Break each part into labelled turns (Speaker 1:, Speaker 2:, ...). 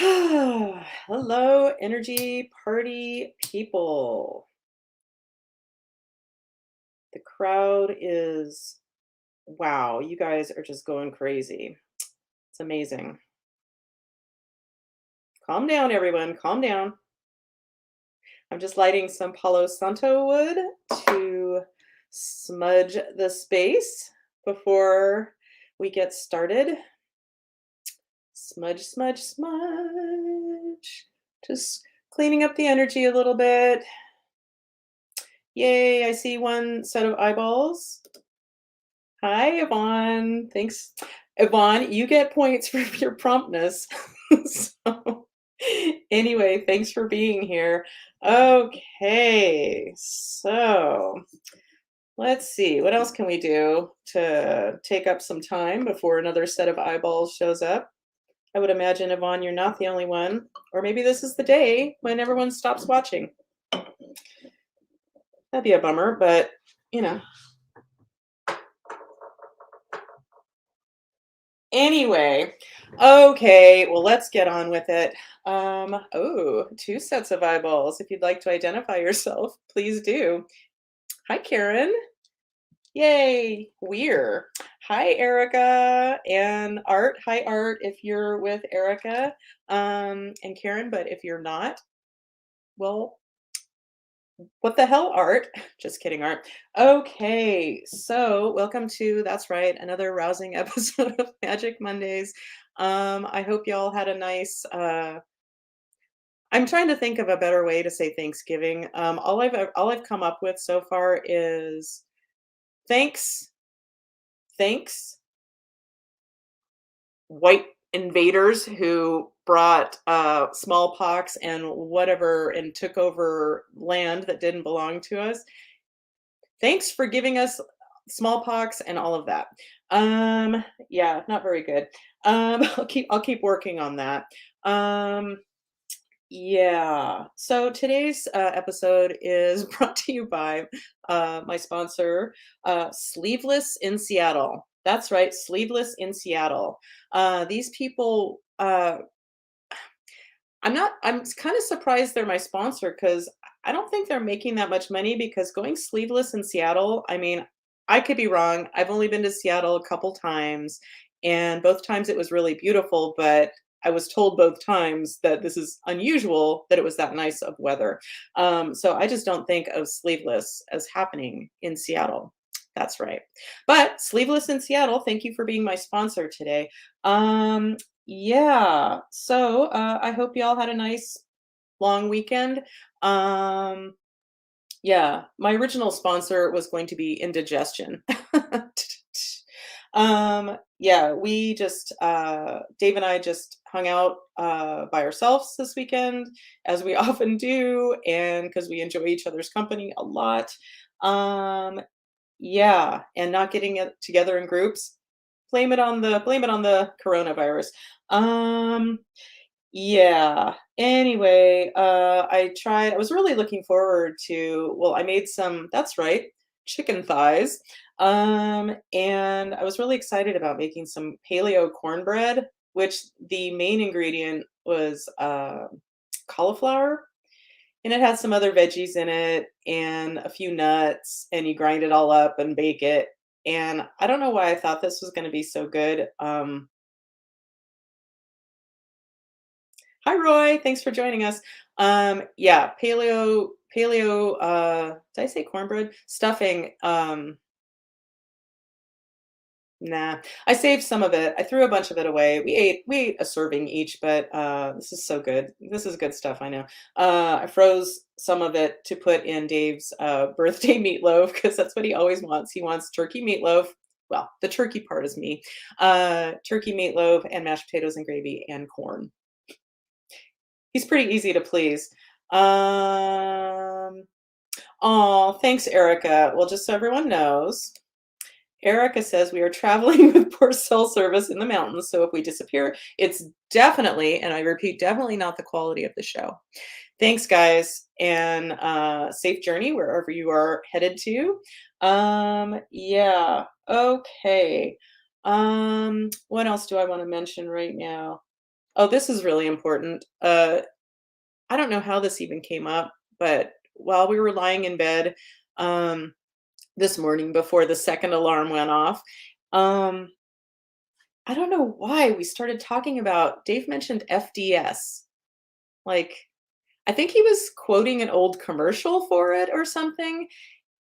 Speaker 1: Hello, energy party people. The crowd is, wow, you guys are just going crazy. It's amazing. Calm down, everyone. Calm down. I'm just lighting some Palo Santo wood to smudge the space before we get started. Smudge, smudge, smudge. Just cleaning up the energy a little bit. Yay, I see one set of eyeballs. Hi, Yvonne. Thanks. Yvonne, you get points for your promptness. So, anyway, thanks for being here. Okay, so let's see. What else can we do to take up some time before another set of eyeballs shows up? I would imagine, Yvonne, you're not the only one. Or maybe this is the day when everyone stops watching. That'd be a bummer, but you know. Anyway, okay, well, let's get on with it. Oh, two sets of eyeballs. If you'd like to identify yourself, please do. Hi, Karen. Yay, Weir. Hi, Erica and Art. Hi, Art, if you're with Erica and Karen, but if you're not, well, what the hell, Art? Just kidding, Art. Okay, so welcome to, that's right, another rousing episode of Magic Mondays. I hope y'all had a nice I'm trying to think of a better way to say Thanksgiving. All I've come up with so far is thanks, thanks, white invaders who brought smallpox and whatever and took over land that didn't belong to us. Thanks for giving us smallpox and all of that. Yeah, not very good. I'll keep working on that. Um, yeah. So today's episode is brought to you by my sponsor, Sleeveless in Seattle. That's right, Sleeveless in Seattle. These people, I'm kind of surprised they're my sponsor because I don't think they're making that much money because going sleeveless in Seattle, I mean, I could be wrong. I've only been to Seattle a couple times, and both times it was really beautiful, but I was told both times that this is unusual that it was that nice of weather. So I just don't think of sleeveless as happening in Seattle. That's right. But Sleeveless in Seattle, thank you for being my sponsor today. Um, yeah. So, I hope y'all had a nice long weekend. Um, yeah, my original sponsor was going to be indigestion. Yeah, we just Dave and I just hung out by ourselves this weekend, as we often do, and because we enjoy each other's company a lot. Um, yeah, and not getting it together in groups. Blame it on the coronavirus. Um, yeah. Anyway, I was really looking forward to, well, I made some, that's right, chicken thighs. And I was really excited about making some paleo cornbread, which the main ingredient was cauliflower, and it had some other veggies in it and a few nuts, and you grind it all up and bake it. And I don't know why I thought this was going to be so good. Hi, Roy. Thanks for joining us. Yeah, paleo, did I say cornbread? Stuffing. Nah, I saved some of it. I threw a bunch of it away. We ate a serving each, but this is so good. This is good stuff, I know. I froze some of it to put in Dave's birthday meatloaf because that's what he always wants. He wants turkey meatloaf. Well, the turkey part is me. Turkey meatloaf and mashed potatoes and gravy and corn. He's pretty easy to please. Um, oh, thanks, Erica. Well, just so everyone knows, Erica says we are traveling with poor cell service in the mountains, so if we disappear, it's definitely, and I repeat, definitely not the quality of the show. Thanks, guys, and safe journey wherever you are headed to. Yeah, okay. What else do I want to mention right now? Oh, this is really important. I don't know how this even came up, but while we were lying in bed, um, this morning before the second alarm went off, um, I don't know why we started talking about Dave mentioned FDS. Like, I think he was quoting an old commercial for it or something,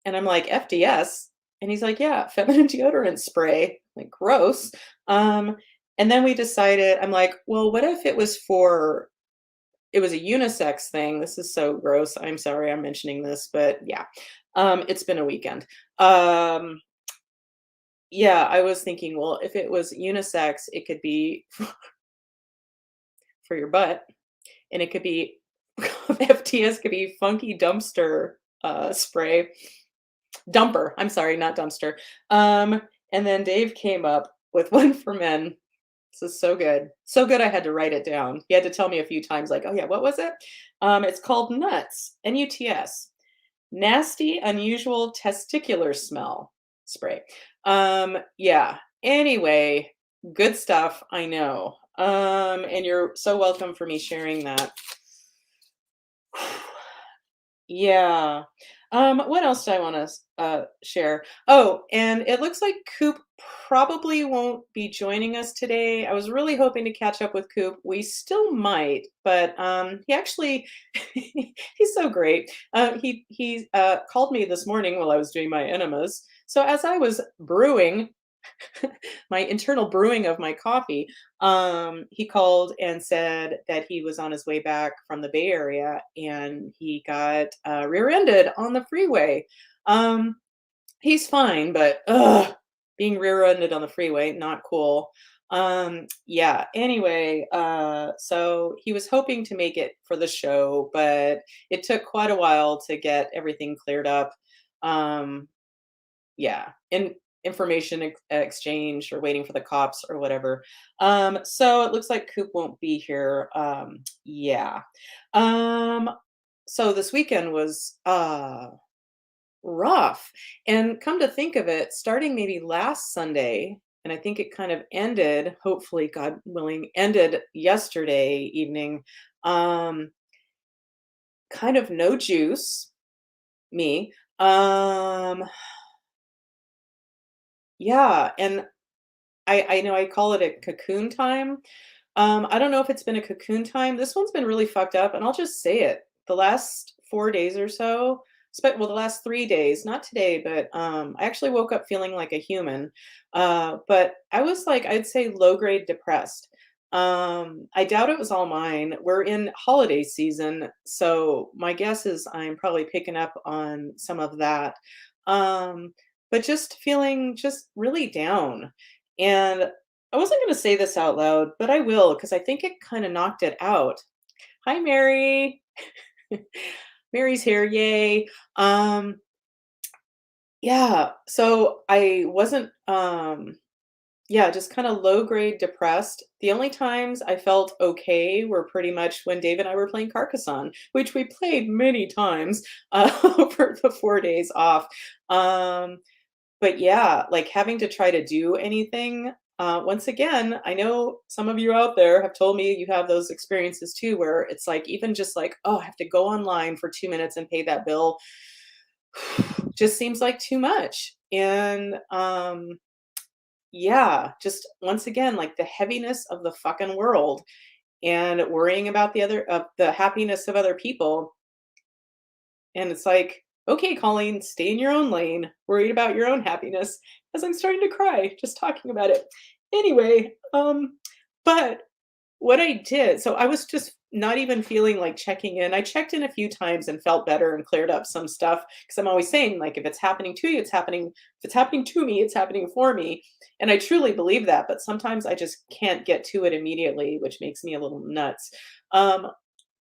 Speaker 1: and I'm like, "FDS?" And he's like, "Yeah, feminine deodorant spray." Like, gross. Um, and then we decided I'm like, "Well, what if it was a unisex thing?" This is so gross. I'm sorry I'm mentioning this, but yeah. It's been a weekend. Um, yeah, I was thinking, well, if it was unisex, it could be for your butt, and it could be FTS could be funky dumpster spray. Dumper. I'm sorry, not dumpster. Um, and then Dave came up with one for men. This is so good. So good I had to write it down. He had to tell me a few times, like, oh yeah, what was it? It's called Nuts, Nuts. Nasty, unusual testicular smell spray. Yeah. Anyway, good stuff, I know. And you're so welcome for me sharing that. Yeah. What else do I want to share? Oh, and it looks like Coop probably won't be joining us today. I was really hoping to catch up with Coop. We still might, but he actually he's so great. He called me this morning while I was doing my enemas. So as I was brewing my internal brewing of my coffee, he called and said that he was on his way back from the Bay Area and he got rear-ended on the freeway. Um, he's fine, but being rear-ended on the freeway, not cool. Yeah, anyway, so he was hoping to make it for the show, but it took quite a while to get everything cleared up. Um, yeah, in information exchange or waiting for the cops or whatever. So it looks like Coop won't be here. Yeah. Um, so this weekend was rough. And come to think of it, starting maybe last Sunday, and I think it kind of ended, hopefully, God willing, ended yesterday evening. Um, kind of no juice, me. Yeah, and I know I call it a cocoon time. I don't know if it's been a cocoon time. This one's been really fucked up, and I'll just say it. The last 4 days or so, well, the last 3 days, not today, but I actually woke up feeling like a human. But I was like, I'd say low grade depressed. I doubt it was all mine. We're in holiday season, so my guess is I'm probably picking up on some of that. Um, but just feeling just really down. And I wasn't going to say this out loud, but I will because I think it kind of knocked it out. Hi, Mary. Mary's here. Yay. Um, yeah. So I wasn't, yeah, just kind of low grade depressed. The only times I felt okay were pretty much when Dave and I were playing Carcassonne, which we played many times over the 4 days off. Um, but yeah, like having to try to do anything, once again, I know some of you out there have told me you have those experiences too, where it's like even just like, oh, I have to go online for 2 minutes and pay that bill, just seems like too much. And yeah, just once again, like the heaviness of the fucking world and worrying about the happiness of other people. And it's like, okay, Colleen, stay in your own lane, worried about your own happiness, as I'm starting to cry just talking about it. Anyway, but what I did, so I was just not even feeling like checking in. I checked in a few times and felt better and cleared up some stuff because I'm always saying, like, if it's happening to you, it's happening. If it's happening to me, it's happening for me. And I truly believe that, but sometimes I just can't get to it immediately, which makes me a little nuts. Um,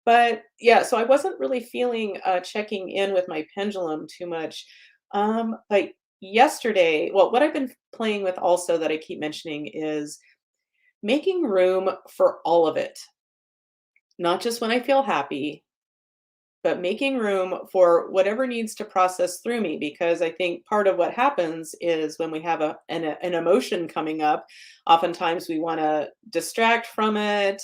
Speaker 1: but yeah, so I wasn't really feeling checking in with my pendulum too much. But yesterday, well, what I've been playing with also that I keep mentioning is making room for all of it, not just when I feel happy, but making room for whatever needs to process through me, because I think part of what happens is when we have an emotion coming up, oftentimes we want to distract from it.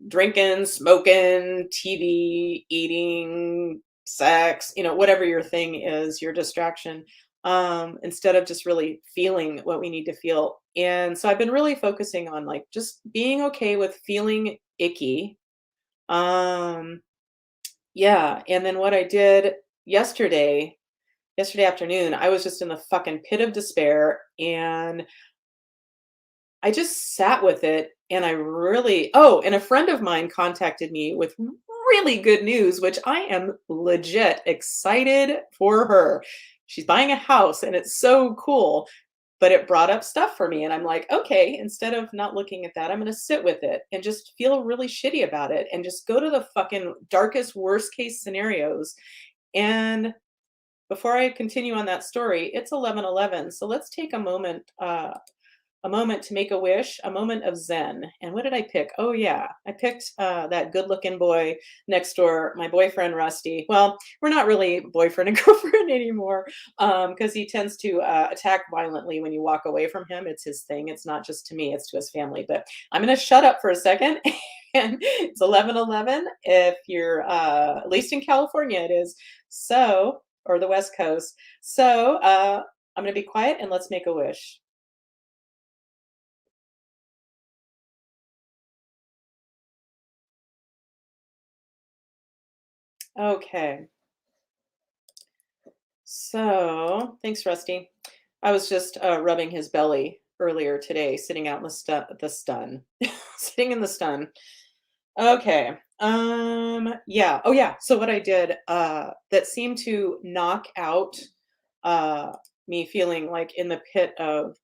Speaker 1: Drinking, smoking, TV, eating, sex, whatever your thing is, your distraction, instead of just really feeling what we need to feel. And so I've been really focusing on like just being okay with feeling icky. Um, yeah. And then what I did yesterday afternoon, I was just in the fucking pit of despair, and I just sat with it, and and a friend of mine contacted me with really good news, which I am legit excited for her. She's buying a house and it's so cool, but it brought up stuff for me. And I'm like, okay, instead of not looking at that, I'm going to sit with it and just feel really shitty about it and just go to the fucking darkest, worst case scenarios. And before I continue on that story, it's 11:11. So let's take a moment to make a wish, a moment of zen. And what did I pick? Oh, yeah, I picked that good looking boy next door, my boyfriend, Rusty. Well, we're not really boyfriend and girlfriend anymore, because he tends to attack violently when you walk away from him. It's his thing. It's not just to me, it's to his family. But I'm going to shut up for a second. And it's 11:11. If you're, at least in California, it is. So, or the West Coast. So I'm going to be quiet and let's make a wish. Okay. So, thanks, Rusty. I was just rubbing his belly earlier today, sitting out in the stun, sitting in the stun. Okay. Yeah. Oh, yeah. So what I did that seemed to knock out uh, me feeling like in the pit of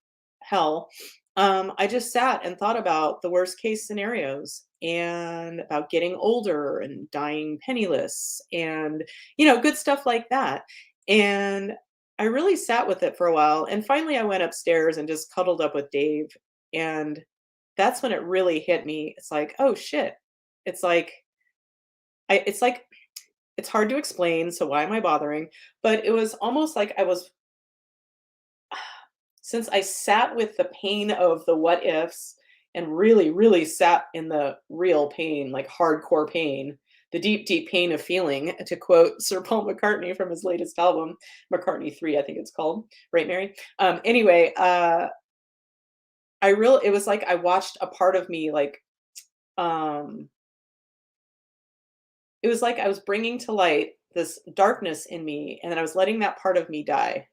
Speaker 1: hell. I just sat and thought about the worst case scenarios and about getting older and dying penniless and, good stuff like that. And I really sat with it for a while. And finally, I went upstairs and just cuddled up with Dave. And that's when it really hit me. It's like, oh shit. It's like, it's like, it's hard to explain. So why am I bothering? But it was almost like since I sat with the pain of the what ifs and really, really sat in the real pain, like hardcore pain, the deep, deep pain of feeling, to quote Sir Paul McCartney from his latest album, McCartney 3, I think it's called. Right, Mary? Anyway, it was like I watched a part of me, like, um, it was like I was bringing to light this darkness in me, and then I was letting that part of me die.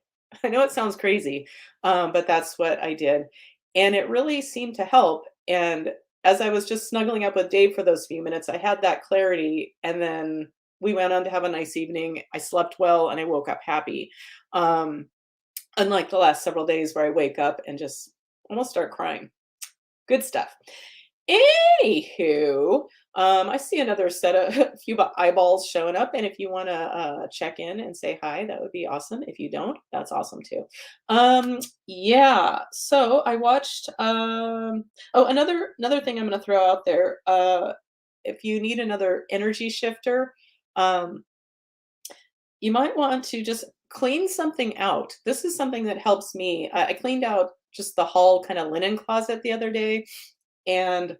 Speaker 1: I know it sounds crazy, but that's what I did. And it really seemed to help. And as I was just snuggling up with Dave for those few minutes, I had that clarity. And then we went on to have a nice evening. I slept well and I woke up happy. Um, Unlike the last several days where I wake up and just almost start crying. Good stuff. Anywho, I see another set of a few eyeballs showing up, and if you want to check in and say hi, that would be awesome. If you don't, that's awesome too. Yeah. So I watched. Oh, another thing I'm going to throw out there. If you need another energy shifter, um, you might want to just clean something out. This is something that helps me. I cleaned out just the hall kind of linen closet the other day and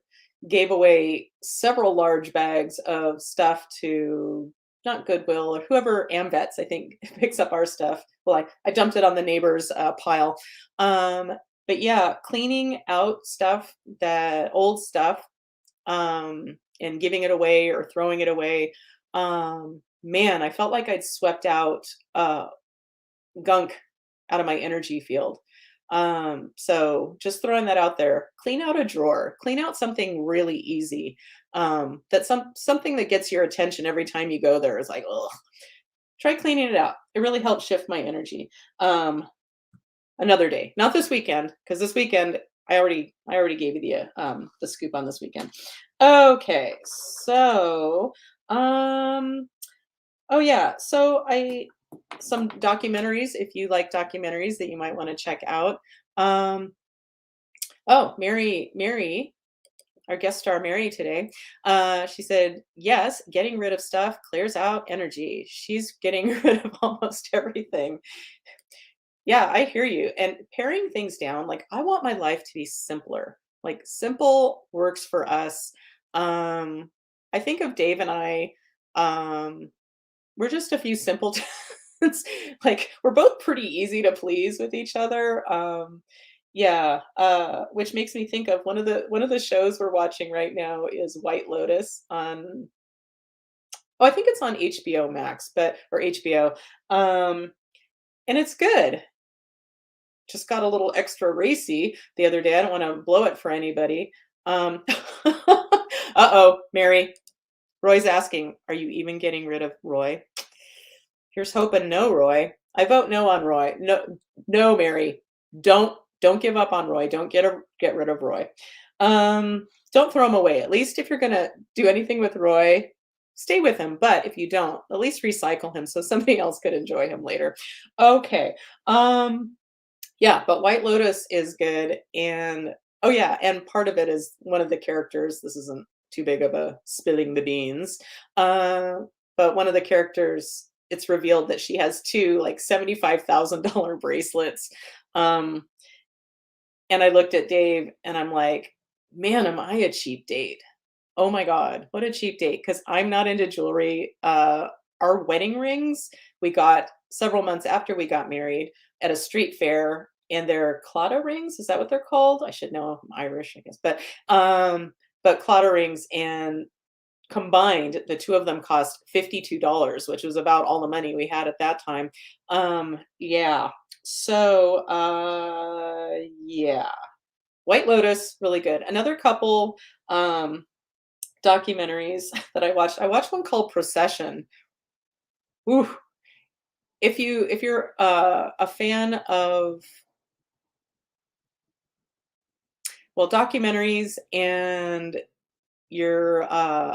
Speaker 1: gave away several large bags of stuff to not Goodwill or whoever AmVets, I think, picks up our stuff. Well, I dumped it on the neighbor's pile. But yeah, cleaning out stuff, that old stuff, and giving it away or throwing it away. Man, I felt like I'd swept out gunk out of my energy field. So just throwing that out there, clean out a drawer, clean out something really easy. That's something that gets your attention every time you go there is like, oh, try cleaning it out. It really helps shift my energy. Another day, not this weekend, because this weekend I already gave you the scoop on this weekend. Okay, so oh yeah, so I some documentaries, if you like documentaries that you might want to check out. Um, oh, Mary our guest star Mary today. She said, "Yes, getting rid of stuff clears out energy." She's getting rid of almost everything. Yeah, I hear you. And paring things down, like I want my life to be simpler. Like simple works for us. Um, I think of Dave and I, um, we're just a few simpletons. Like we're both pretty easy to please with each other. Yeah, which makes me think of one of the shows we're watching right now is White Lotus on, oh, I think it's on HBO Max, but or HBO. Um, and it's good. Just got a little extra racy the other day. I don't want to blow it for anybody. Uh-oh, Mary. Roy's asking, "Are you even getting rid of Roy?" Here's hoping no, Roy. I vote no on Roy. No, no, Mary. Don't give up on Roy. Don't get rid of Roy. Don't throw him away. At least if you're gonna do anything with Roy, stay with him. But if you don't, at least recycle him so somebody else could enjoy him later. Okay. Yeah, but White Lotus is good, and oh yeah, and part of it is one of the characters, this isn't too big of a spilling the beans, uh, but one of the characters, it's revealed that she has 2, like, $75,000 bracelets, um, and I looked at Dave and I'm like, "Man, am I a cheap date." Oh my god, what a cheap date! Because 'cause I'm not into jewelry. Our wedding rings, we got several months after we got married at a street fair, and they're Claddagh rings, is that what they're called? I should know, I'm Irish, I guess, but Claddagh rings, and combined, the 2 of them cost $52, which was about all the money we had at that time. Yeah. So, yeah. White Lotus, really good. Another couple, um documentaries that I watched one called Procession. Ooh, if you're a fan of, well, documentaries, and you're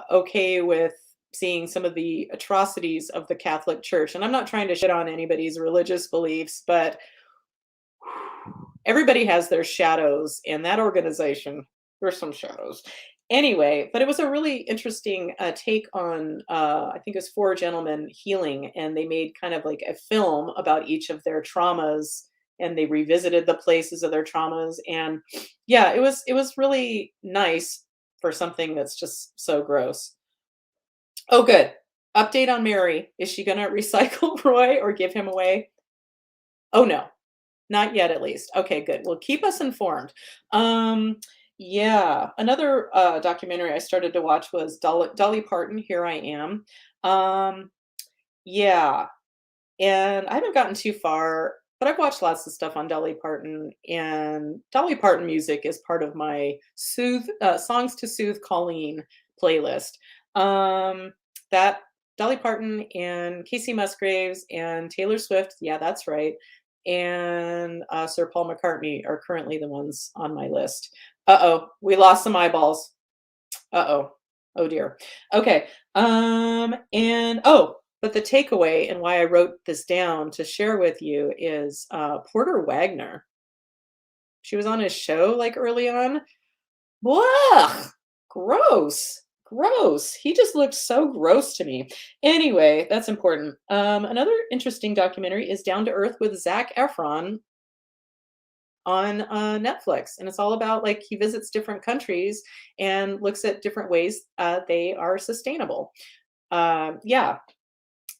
Speaker 1: okay with seeing some of the atrocities of the Catholic Church, and I'm not trying to shit on anybody's religious beliefs, but everybody has their shadows, and that organization, there's some shadows. Anyway, but it was a really interesting take on, I think it was 4 gentlemen healing, and they made kind of like a film about each of their traumas, and they revisited the places of their traumas. And yeah, it was really nice for something that's just so gross. Oh, good. Update on Mary. Is she going to recycle Roy or give him away? Oh, no. Not yet, at least. Okay, good. Well, keep us informed. Um, yeah, another documentary I started to watch was Dolly Parton. Here I am. Um, yeah, and I haven't gotten too far, but I've watched lots of stuff on Dolly Parton, and Dolly Parton music is part of my songs to soothe Colleen playlist. That Dolly Parton and Casey Musgraves and Taylor Swift, yeah, that's right, and Sir Paul McCartney are currently the ones on my list. Uh-oh, we lost some eyeballs. Uh-oh. Oh dear. Okay. And oh, but the takeaway and why I wrote this down to share with you is Porter Wagner. She was on his show like early on. Blah! Gross. Gross. He just looked so gross to me. Anyway, that's important. Another interesting documentary is Down to Earth with Zac Efron on Netflix, and it's all about, like, he visits different countries and looks at different ways they are sustainable. Yeah,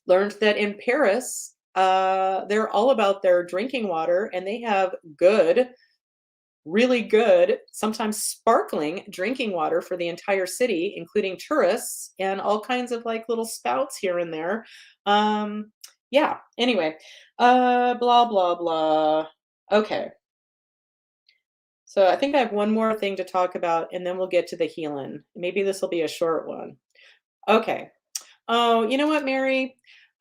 Speaker 1: learned that in Paris, they're all about their drinking water, and they have good, really good, sometimes sparkling drinking water for the entire city, including tourists and all kinds of like little spouts here and there. Yeah, anyway, blah, blah, blah. Okay. So I think I have one more thing to talk about, and then we'll get to the healing. Maybe this will be a short one. Okay. Oh, you know what, Mary?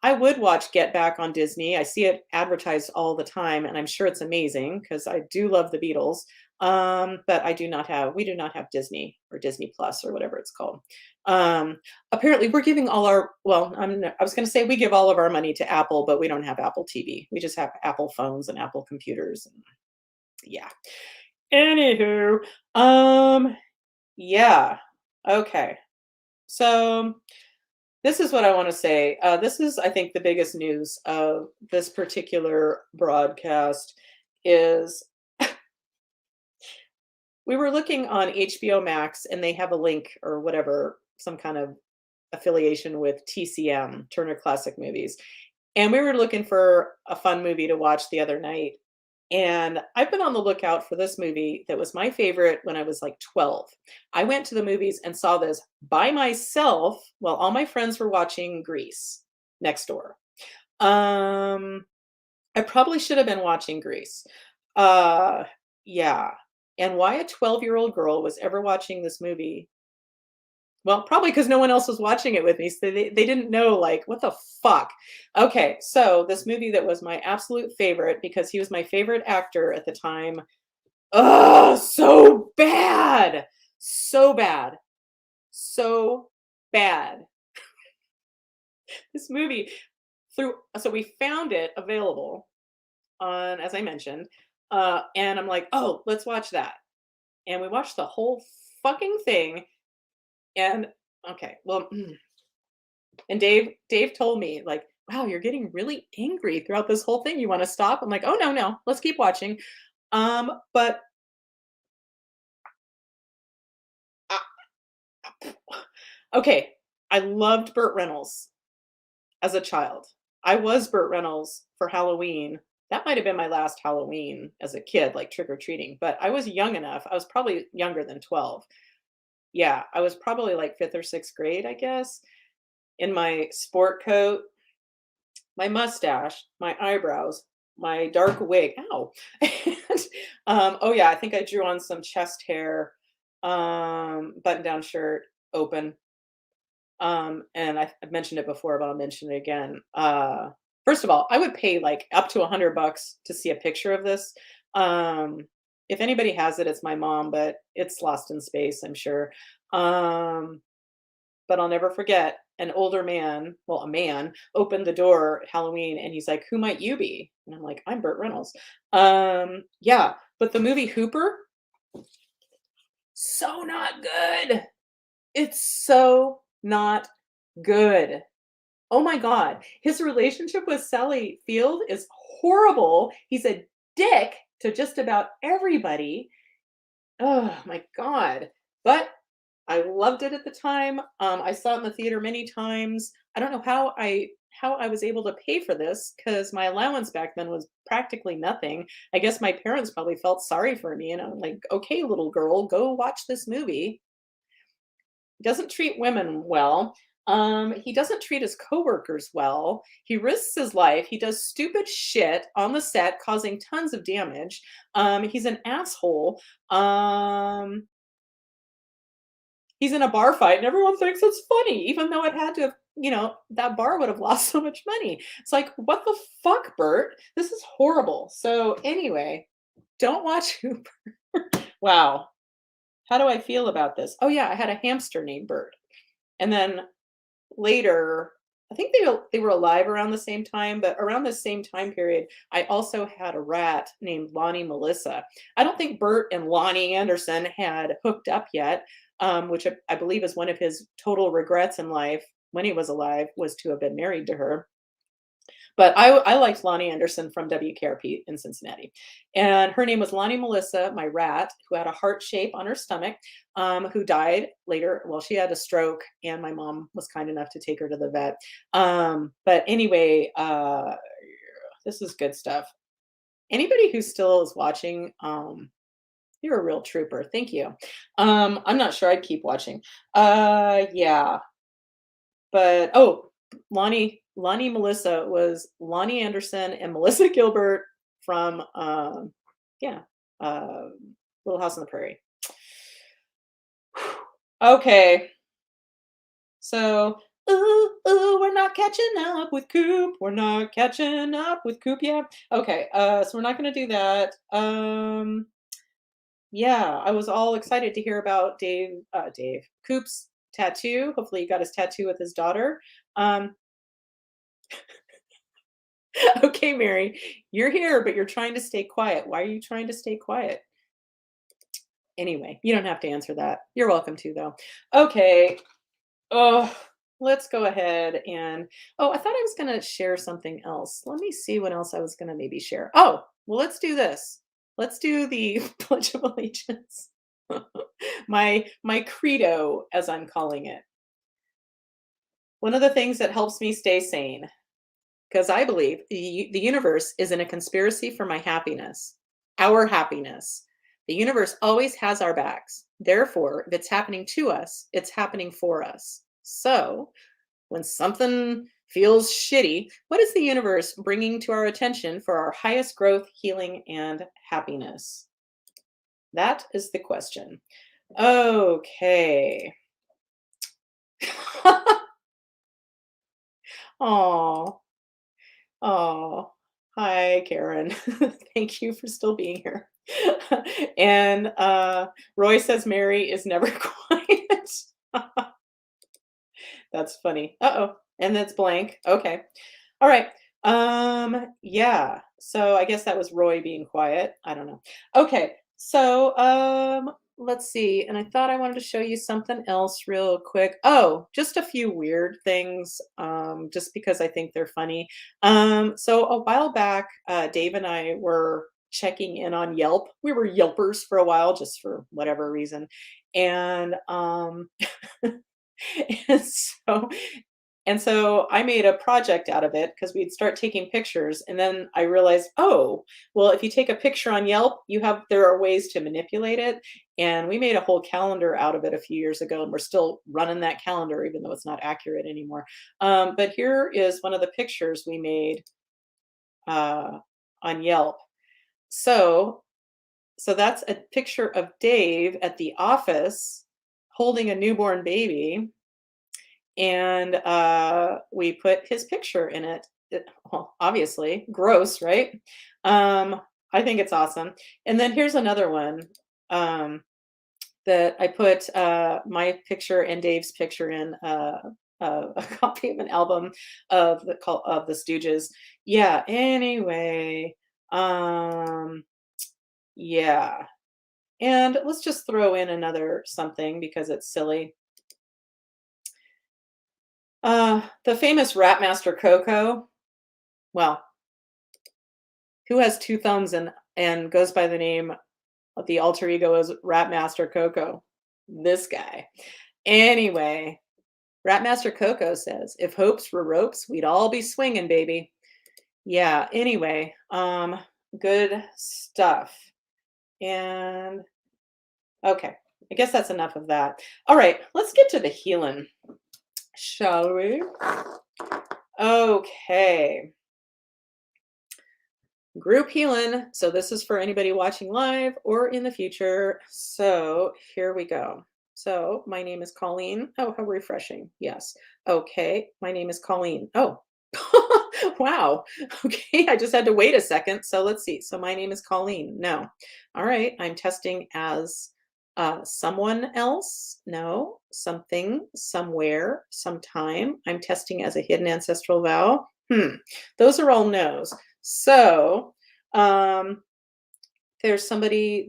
Speaker 1: I would watch Get Back on Disney. I see it advertised all the time, and I'm sure it's amazing because I do love the Beatles. But we do not have Disney or Disney Plus or whatever it's called. Apparently, we're giving all our, well, I was going to say we give all of our money to Apple, but we don't have Apple TV. We just have Apple phones and Apple computers. And yeah. Anywho, um, Yeah. Okay. So this is what I want to say. This is, I think, the biggest news of this particular broadcast is we were looking on HBO Max and they have a link or whatever, some kind of affiliation with TCM, Turner Classic Movies. And we were looking for a fun movie to watch the other night. And I've been on the lookout for this movie that was my favorite when I was like 12. I went to the movies and saw this by myself while all my friends were watching Grease next door. Um, I probably should have been watching Grease. Uh, yeah. And why a 12-year-old girl was ever watching this movie, well, probably because no one else was watching it with me, so they didn't know, like, "What the fuck?" Okay, so this movie that was my absolute favorite because he was my favorite actor at the time. Ugh, so bad! So bad. So bad. This movie through so we found it available on, as I mentioned, and I'm like, "Oh, let's watch that." And we watched the whole fucking thing, and okay, well, and Dave told me, like, "Wow, you're getting really angry throughout this whole thing. You wanna stop?" I'm like, "Oh, no, no. Let's keep watching." But, uh, okay, I loved Burt Reynolds as a child. I was Burt Reynolds for Halloween. That might have been my last Halloween as a kid, like, trick or treating, but I was young enough. I was probably younger than 12. Yeah, I was probably, like, 5th or 6th grade, I guess, in my sport coat, my mustache, my eyebrows, my dark wig. Ow. And, oh yeah, I think I drew on some chest hair, button-down shirt, open. And I've mentioned it before, but I'll mention it again. First of all, I would pay like up to $100 to see a picture of this. Um, if anybody has it, it's my mom, but it's lost in space, I'm sure. Um, but I'll never forget an older man, well, a man, opened the door at Halloween and he's like, "Who might you be?" And I'm like, "I'm Burt Reynolds." Yeah, but the movie Hooper, so not good. It's so not good. Oh my god. His relationship with Sally Field is horrible. He's a dick to just about everybody. Oh my god. But I loved it at the time. I saw it in the theater many times. I don't know how I was able to pay for this because my allowance back then was practically nothing. I guess my parents probably felt sorry for me, and I'm like, "Okay, little girl, go watch this movie." He doesn't treat women well. He doesn't treat his coworkers well. He risks his life. He does stupid shit on the set, causing tons of damage. He's an asshole. Um, he's in a bar fight and everyone thinks it's funny, even though it had to have, that bar would have lost so much money. It's like, what the fuck, Bert? This is horrible. So anyway, don't watch Hooper. Wow. How do I feel about this? Oh yeah, I had a hamster named Bert. And then later, I think they were alive around the same time, but around the same time period, I also had a rat named Lonnie Melissa. I don't think Bert and Lonnie Anderson had hooked up yet, which I believe is one of his total regrets in life when he was alive was to have been married to her. But I liked Lonnie Anderson from WKRP in Cincinnati, and her name was Lonnie Melissa, my rat, who had a heart shape on her stomach, who died later. Well, she had a stroke, and my mom was kind enough to take her to the vet. But anyway, this is good stuff. Anybody who still is watching, you're a real trooper. Thank you. I'm not sure I'd keep watching. Yeah, but oh, Lonnie Melissa was Lonnie Anderson and Melissa Gilbert from, yeah, uh, Little House on the Prairie. Okay, so, "Ooh, ooh, we're not catching up with Coop. We're not catching up with Coop yet." Okay, so we're not gonna do that. Yeah, I was all excited to hear about Dave Coop's tattoo. Hopefully, he got his tattoo with his daughter. Um, Okay, Mary, you're here, but you're trying to stay quiet. Why are you trying to stay quiet? Anyway, you don't have to answer that. You're welcome to, though. Okay. Oh, let's go ahead and oh, I thought I was gonna share something else. Let me see what else I was gonna maybe share. Oh, well, let's do this. Let's do the Pledge of Allegiance. My credo, as I'm calling it. One of the things that helps me stay sane, because I believe the universe is in a conspiracy for my happiness, our happiness. The universe always has our backs. Therefore, if it's happening to us, it's happening for us. So, when something feels shitty, what is the universe bringing to our attention for our highest growth, healing, and happiness? That is the question. Okay. Oh, oh. Hi, Karen. Thank you for still being here. And Roy says Mary is never quiet. That's funny. Uh-oh. And that's blank. Okay. All right. Yeah. So I guess that was Roy being quiet. I don't know. Okay. So let's see. And I thought I wanted to show you something else real quick. Oh, just a few weird things just because I think they're funny. So a while back Dave and I were checking in on Yelp. We were Yelpers for a while just for whatever reason. And and so and so I made a project out of it because we'd start taking pictures. And then I realized, oh, well, if you take a picture on Yelp, there are ways to manipulate it. And we made a whole calendar out of it a few years ago, and we're still running that calendar, even though it's not accurate anymore. But here is one of the pictures we made on Yelp. So, so that's a picture of Dave at the office holding a newborn baby, and we put his picture in it. Well, obviously, gross, right? I think it's awesome. And then here's another one that I put my picture and Dave's picture in a copy of an album of the Stooges. Yeah. Anyway, um, yeah. And let's just throw in another something because it's silly. The famous rap master Coco, well, who has 2 thumbs and goes by the name of the alter ego as Rap Master Coco? This guy. Anyway, Rap Master Coco says, "If hopes were ropes, we'd all be swinging, baby." Yeah, anyway, good stuff. And okay, I guess that's enough of that. All right, let's get to the healing, shall we? Okay. Group healing. So this is for anybody watching live or in the future. So here we go. So my name is Colleen. Oh, how refreshing. Yes. Okay. My name is Colleen. Oh, wow. Okay. I just had to wait a second. So let's see. So my name is Colleen. No. All right. I'm testing as someone else. No. Something, somewhere, sometime. I'm testing as a hidden ancestral vow. Those are all no's. So, there's somebody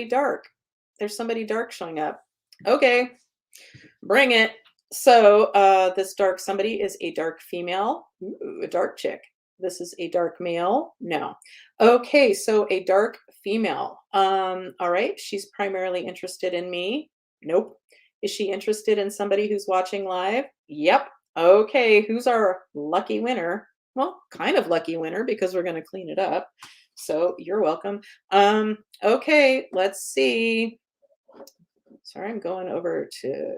Speaker 1: dark. There's somebody dark showing up. Okay, bring it. So, this dark somebody is a dark female. Ooh, a dark chick. This is a dark male. No. Okay, so a dark female. All right, she's primarily interested in me. Nope. Is she interested in somebody who's watching live? Yep. Okay, who's our lucky winner? Well, kind of lucky winner because we're going to clean it up. So you're welcome. Okay, let's see. Sorry, I'm going over to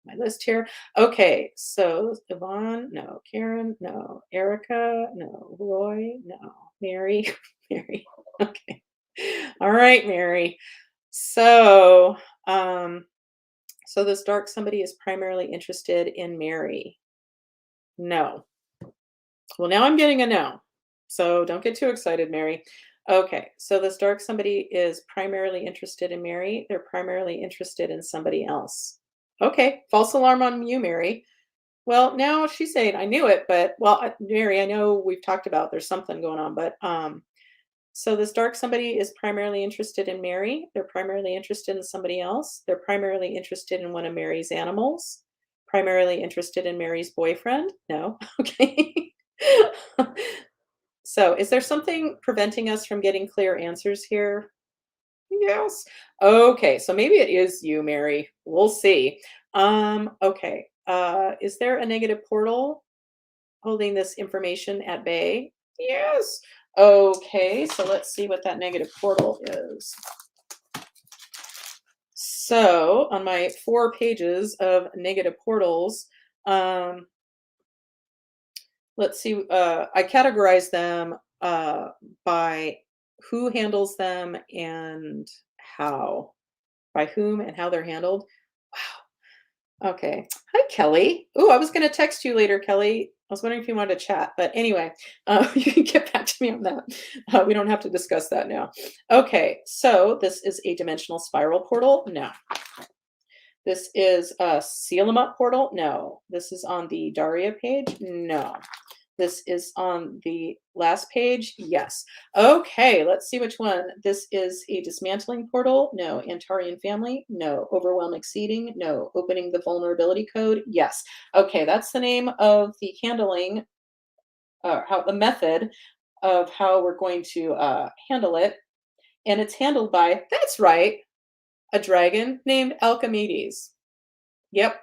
Speaker 1: my list here. Okay, so Yvonne, no. Karen, no. Erica, no. Roy, no. Mary, Mary. Okay. All right, Mary. So, so this dark somebody is primarily interested in Mary. No. Well, now I'm getting a no. So don't get too excited, Mary. Okay, so this dark somebody is primarily interested in Mary. They're primarily interested in somebody else. Okay, false alarm on you, Mary. Well, now she's saying I knew it, but well, Mary, I know we've talked about there's something going on, but So this dark somebody is primarily interested in Mary. They're primarily interested in somebody else. They're primarily interested in one of Mary's animals. Primarily interested in Mary's boyfriend. No. Okay. So is there something preventing us from getting clear answers here? Yes. Okay, so maybe it is you, Mary. We'll see. Okay. Is there a negative portal holding this information at bay? Yes. Okay, so let's see what that negative portal is. So, on my 4 pages of negative portals, um, let's see, I categorize them by who handles them and how. By whom and how they're handled. Wow. Okay. Hi, Kelly. Oh, I was going to text you later, Kelly. I was wondering if you wanted to chat, but anyway, you can get back to me on that. We don't have to discuss that now. Okay, so this is a dimensional spiral portal. No. This is a seal 'em up portal. No. This is on the Daria page. No. This is on the last page. Yes. Okay, let's see which one. This is a dismantling portal. No. Antarian family. No. Overwhelm exceeding. No. Opening the vulnerability code. Yes. Okay, that's the name of the handling, how the method of how we're going to handle it. And it's handled by, that's right, a dragon named Alchemedes. Yep.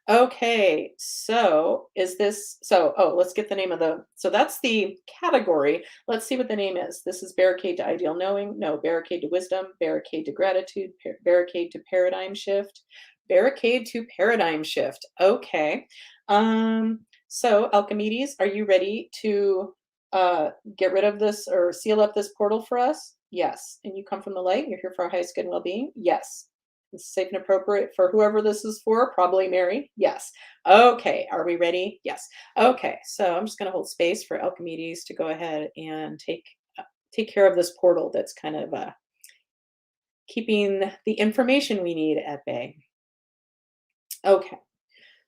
Speaker 1: Okay. So is this let's get the name of so that's the category. Let's see what the name is. This is barricade to ideal knowing. No, barricade to wisdom, barricade to gratitude, barricade to paradigm shift, barricade to paradigm shift. Okay. So Alchemedes, are you ready to get rid of this or seal up this portal for us? Yes. And you come from the light. You're here for our highest good and well-being? Yes. It's safe and appropriate for whoever this is for, probably Mary. Yes. Okay. Are we ready? Yes. Okay. So I'm just going to hold space for Alchemedes to go ahead and take care of this portal that's kind of keeping the information we need at bay. Okay.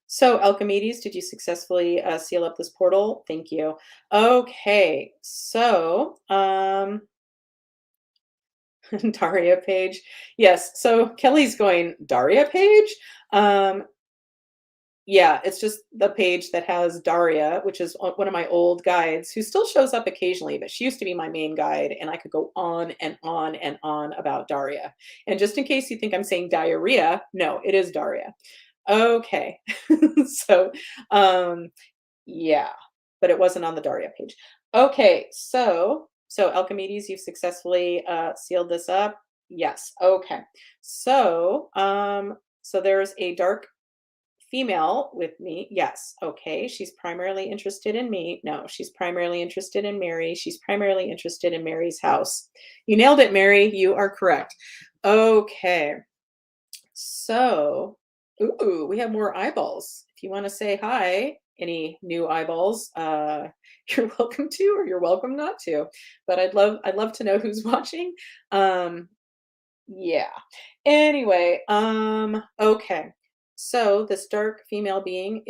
Speaker 1: So Alchemedes, did you successfully seal up this portal? Thank you. Okay. So Daria page. Yes. So Kelly's going, Daria page? Yeah, it's just the page that has Daria, which is one of my old guides who still shows up occasionally, but she used to be my main guide, and I could go on and on and on about Daria. And just in case you think I'm saying diarrhea, no, it is Daria. Okay. So, um, yeah, but it wasn't on the Daria page. Okay, so Alchemedes, you've successfully sealed this up. Yes. Okay. So there's a dark female with me. Yes. Okay. She's primarily interested in me. No, she's primarily interested in Mary. She's primarily interested in Mary's house. You nailed it, Mary. You are correct. Okay. So, ooh, we have more eyeballs. If you want to say hi, any new eyeballs, you're welcome to, or you're welcome not to. But I'd love to know who's watching. Yeah. Anyway, okay. So this dark female being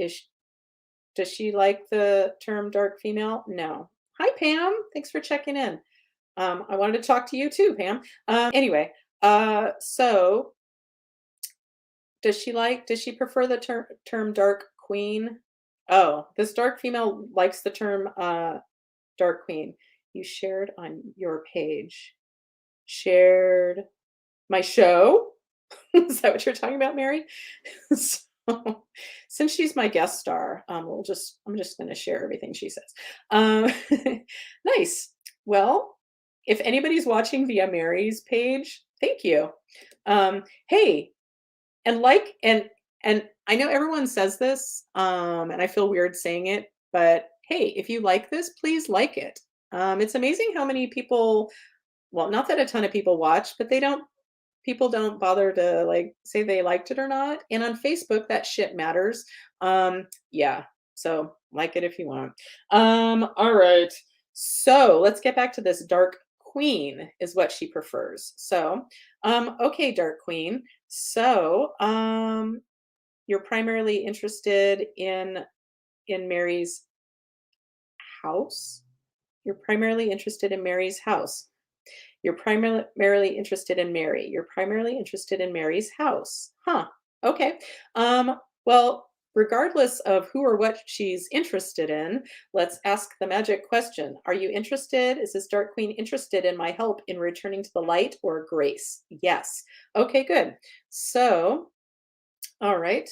Speaker 1: does she like the term dark female? No. Hi, Pam. Thanks for checking in. I wanted to talk to you too, Pam. Anyway, so does she prefer the term dark queen? Oh, this dark female likes the term dark queen. You shared on your page. Shared my show? Is that what you're talking about, Mary? So, since she's my guest star, I'm just going to share everything she says. Um, nice. Well, if anybody's watching via Mary's page, thank you. Hey, and and I know everyone says this, and I feel weird saying it, but hey, if you like this, please like it. It's amazing how many people, well, not that a ton of people watch, but people don't bother to like say they liked it or not. And on Facebook, that shit matters. Yeah. So like it if you want. All right. So let's get back to this dark queen is what she prefers. So, okay, dark queen. So, you're primarily interested in Mary's house. You're primarily interested in Mary's house. You're primarily interested in Mary. You're primarily interested in Mary's house. Huh. Okay. Well, regardless of who or what she's interested in, let's ask the magic question. Are you interested? Is this Dark Queen interested in my help in returning to the light or grace? Yes. Okay, good. So, all right.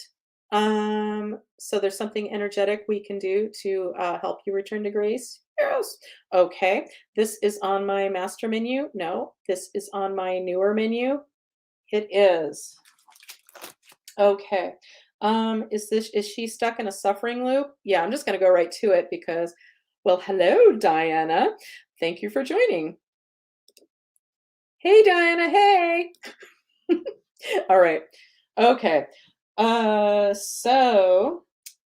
Speaker 1: So there's something energetic we can do to help you return to grace? Yes. Okay. This is on my master menu. No, this is on my newer menu. It is. Okay. Is she stuck in a suffering loop? Yeah, I'm just gonna go right to it because, well, hello, Diana. Thank you for joining. Hey, Diana. Hey. All right. Okay. So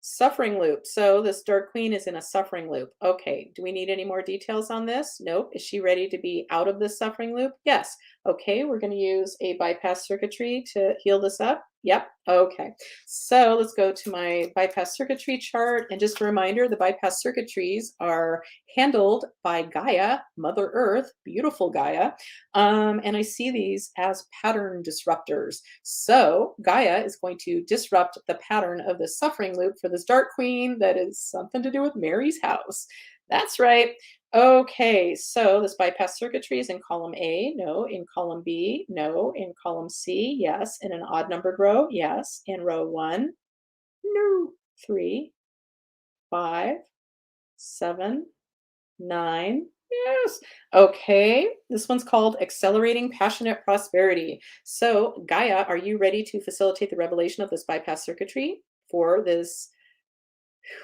Speaker 1: suffering loop. So this Dark Queen is in a suffering loop. Okay. Do we need any more details on this? Nope. Is she ready to be out of this suffering loop? Yes. Okay. We're going to use a bypass circuitry to heal this up. Yep. Okay. So let's go to my bypass circuitry chart. And just a reminder, the bypass circuitries are handled by Gaia, Mother Earth, beautiful Gaia. And I see these as pattern disruptors. So Gaia is going to disrupt the pattern of the suffering loop for this Dark Queen that is something to do with Mary's house. That's right. Okay, so this bypass circuitry is in column A, no. In column B, no. In column C, yes. In an odd numbered row, yes. In row 1, no. 3, 5, 7, 9, yes. Okay, this one's called Accelerating Passionate Prosperity. So, Gaia, are you ready to facilitate the revelation of this bypass circuitry for this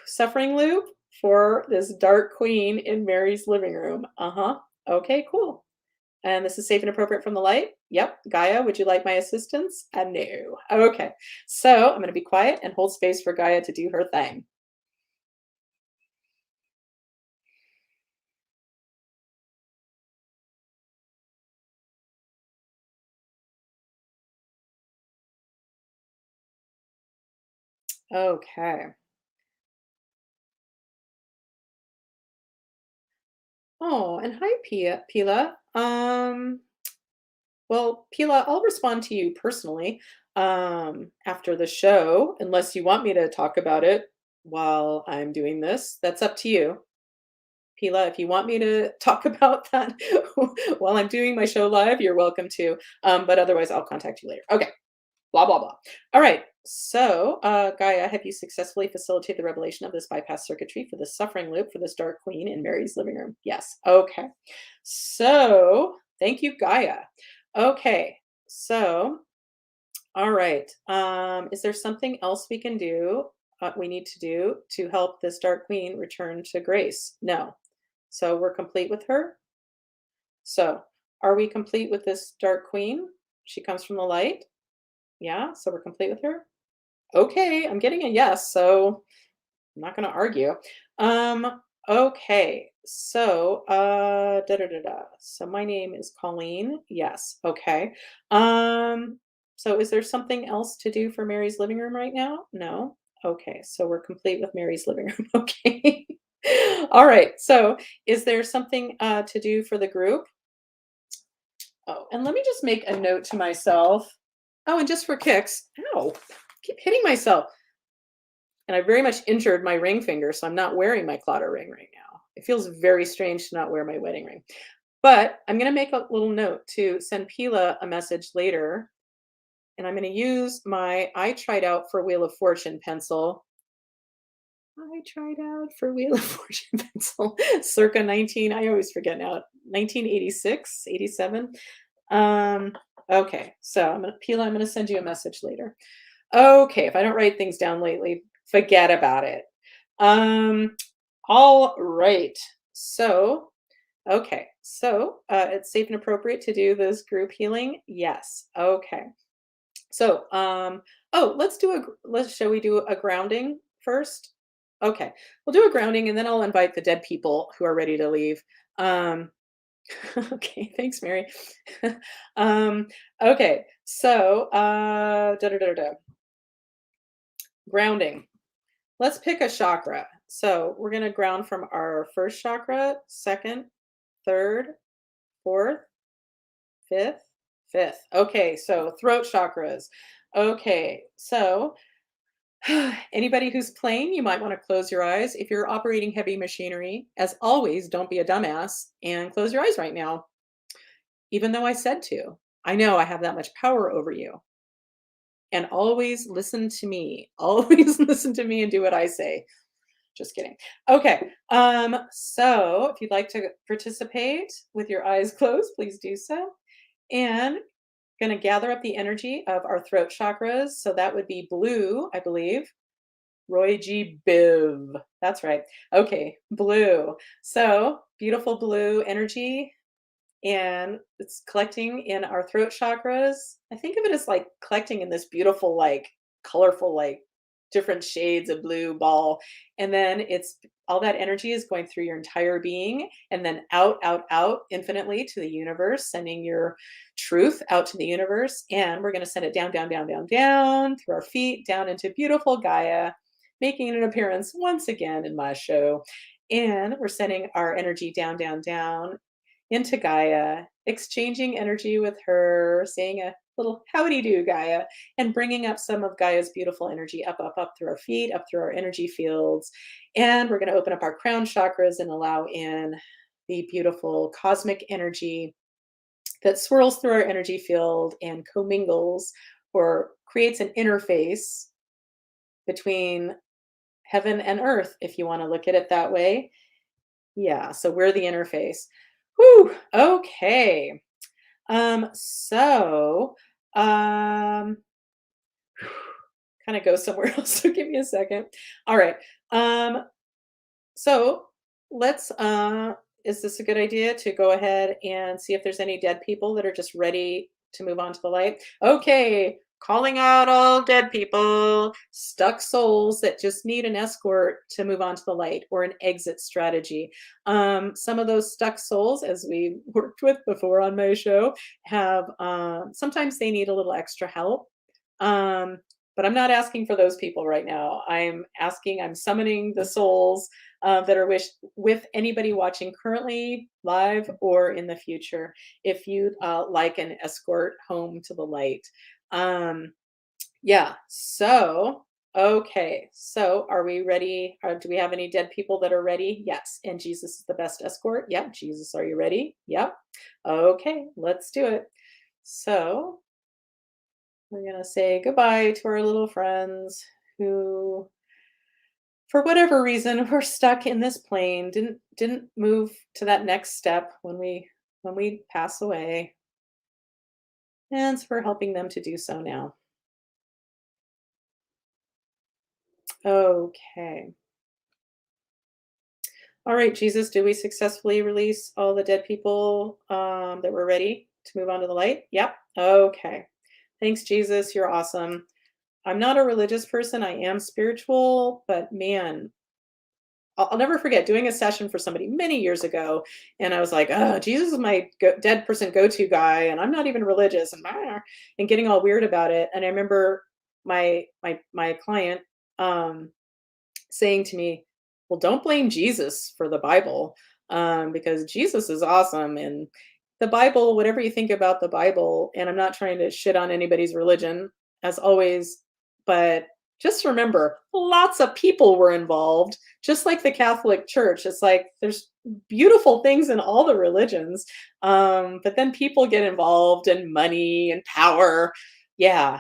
Speaker 1: suffering loop for this Dark Queen in Mary's living room? Uh-huh. Okay, cool. And this is safe and appropriate from the light? Yep. Gaia, would you like my assistance? No. Okay. So I'm going to be quiet and hold space for Gaia to do her thing. Okay. Oh, and hi, Pila. Well, Pila, I'll respond to you personally after the show, unless you want me to talk about it while I'm doing this. That's up to you. Pila, if you want me to talk about that while I'm doing my show live, you're welcome to. But otherwise, I'll contact you later. Okay. Blah, blah, blah. All right. So, Gaia, have you successfully facilitated the revelation of this bypass circuitry for the suffering loop for this Dark Queen in Mary's living room? Yes. Okay. So, thank you, Gaia. Okay. So, all right. Is there something else we can do? We need to do to help this Dark Queen return to grace? No. So, we're complete with her. So, are we complete with this Dark Queen? She comes from the light. Yeah. So, we're complete with her. Okay, I'm getting a yes, so I'm not going to argue. Okay, so da da da da. So my name is Colleen. Yes. Okay. So is there something else to do for Mary's living room right now? No. Okay, so we're complete with Mary's living room. Okay. All right. So is there something to do for the group? Oh, and let me just make a note to myself. Oh, and just for kicks. Ow. Keep hitting myself. And I very much injured my ring finger, so I'm not wearing my clotter ring right now. It feels very strange to not wear my wedding ring. But I'm going to make a little note to send Pila a message later. And I'm going to use my I tried out for Wheel of Fortune pencil. I tried out for Wheel of Fortune pencil circa 19, I always forget now, 1986, 87. Okay, so Pila, I'm going to send you a message later. Okay, if I don't write things down lately, forget about it. All right. So, okay. So, it's safe and appropriate to do this group healing? Yes. Okay. So, oh, shall we do a grounding first? Okay. We'll do a grounding and then I'll invite the dead people who are ready to leave. Um, okay, thanks, Mary. Okay, so da da da da. Grounding. Let's pick a chakra. So we're going to ground from our first chakra, second, third, fourth, Fifth? Fifth. Okay, so throat chakras. Okay, so anybody who's playing, you might want to close your eyes. If you're operating heavy machinery, as always, don't be a dumbass and close your eyes right now. Even though I said to, I know I have that much power over you. And always listen to me. Always listen to me and do what I say. Just kidding. Okay. So if you'd like to participate with your eyes closed, please do so. And going to gather up the energy of our throat chakras. So that would be blue, I believe. Roy G. Biv. That's right. Okay, blue. So beautiful blue energy, and it's collecting in our throat chakras. I think of it as like collecting in this beautiful, like colorful, like different shades of blue ball. And then it's all that energy is going through your entire being and then out, out, out infinitely to the universe, sending your truth out to the universe. And we're going to send it down, down, down, down, down through our feet, down into beautiful Gaia, making an appearance once again in my show. And we're sending our energy down, down, down into Gaia, exchanging energy with her, saying a little howdy do, Gaia, and bringing up some of Gaia's beautiful energy up, up, up through our feet, up through our energy fields. And we're going to open up our crown chakras and allow in the beautiful cosmic energy that swirls through our energy field and commingles or creates an interface between heaven and earth, if you want to look at it that way. Yeah, so we're the interface. Whew, okay. So, um, kind of go somewhere else. So give me a second. All right. Um, so let's, is this a good idea to go ahead and see if there's any dead people that are just ready to move on to the light? Okay. Calling out all dead people, stuck souls that just need an escort to move on to the light or an exit strategy. Some of those stuck souls, as we worked with before on my show, have sometimes they need a little extra help. But I'm not asking for those people right now. I'm summoning the souls that are with anybody watching currently, live, or in the future, if you'd like an escort home to the light. Yeah, so, okay, so are we ready? Do we have any dead people that are ready? Yes, and Jesus is the best escort. Yep, Jesus, are you ready? Yep. Okay, let's do it. So, we're going to say goodbye to our little friends who, for whatever reason, were stuck in this plane, didn't move to that next step when we pass away. And so we're helping them to do so now. Okay. All right, Jesus, did we successfully release all the dead people that were ready to move on to the light? Yep. Okay. Thanks, Jesus. You're awesome. I'm not a religious person. I am spiritual, but man, I'll never forget doing a session for somebody many years ago, and I was like, "Oh, Jesus is my dead person go-to guy, and I'm not even religious," and getting all weird about it. And I remember my client saying to me, "Well, don't blame Jesus for the Bible, because Jesus is awesome, and the Bible, whatever you think about the Bible." And I'm not trying to shit on anybody's religion, as always, but just remember, lots of people were involved, just like the Catholic Church. It's like there's beautiful things in all the religions, but then people get involved and money and power. Yeah,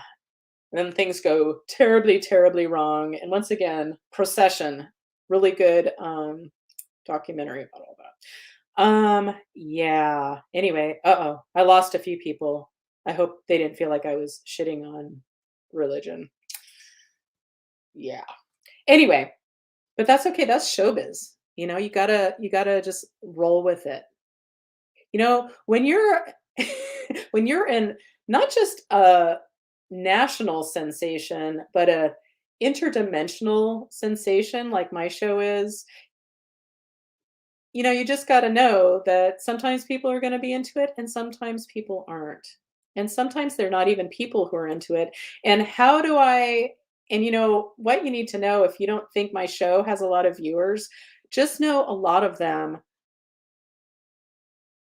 Speaker 1: then things go terribly, terribly wrong. And once again, Procession, really good documentary about all that. Yeah. Anyway, uh-oh, I lost a few people. I hope they didn't feel like I was shitting on religion. Yeah. Anyway, but that's okay. That's showbiz. You gotta just roll with it. When you're when you're in not just a national sensation, but a interdimensional sensation like my show is, you just got to know that sometimes people are going to be into it and sometimes people aren't. And sometimes they're not even people who are into it. And how do I, and what you need to know if you don't think my show has a lot of viewers, just know a lot of them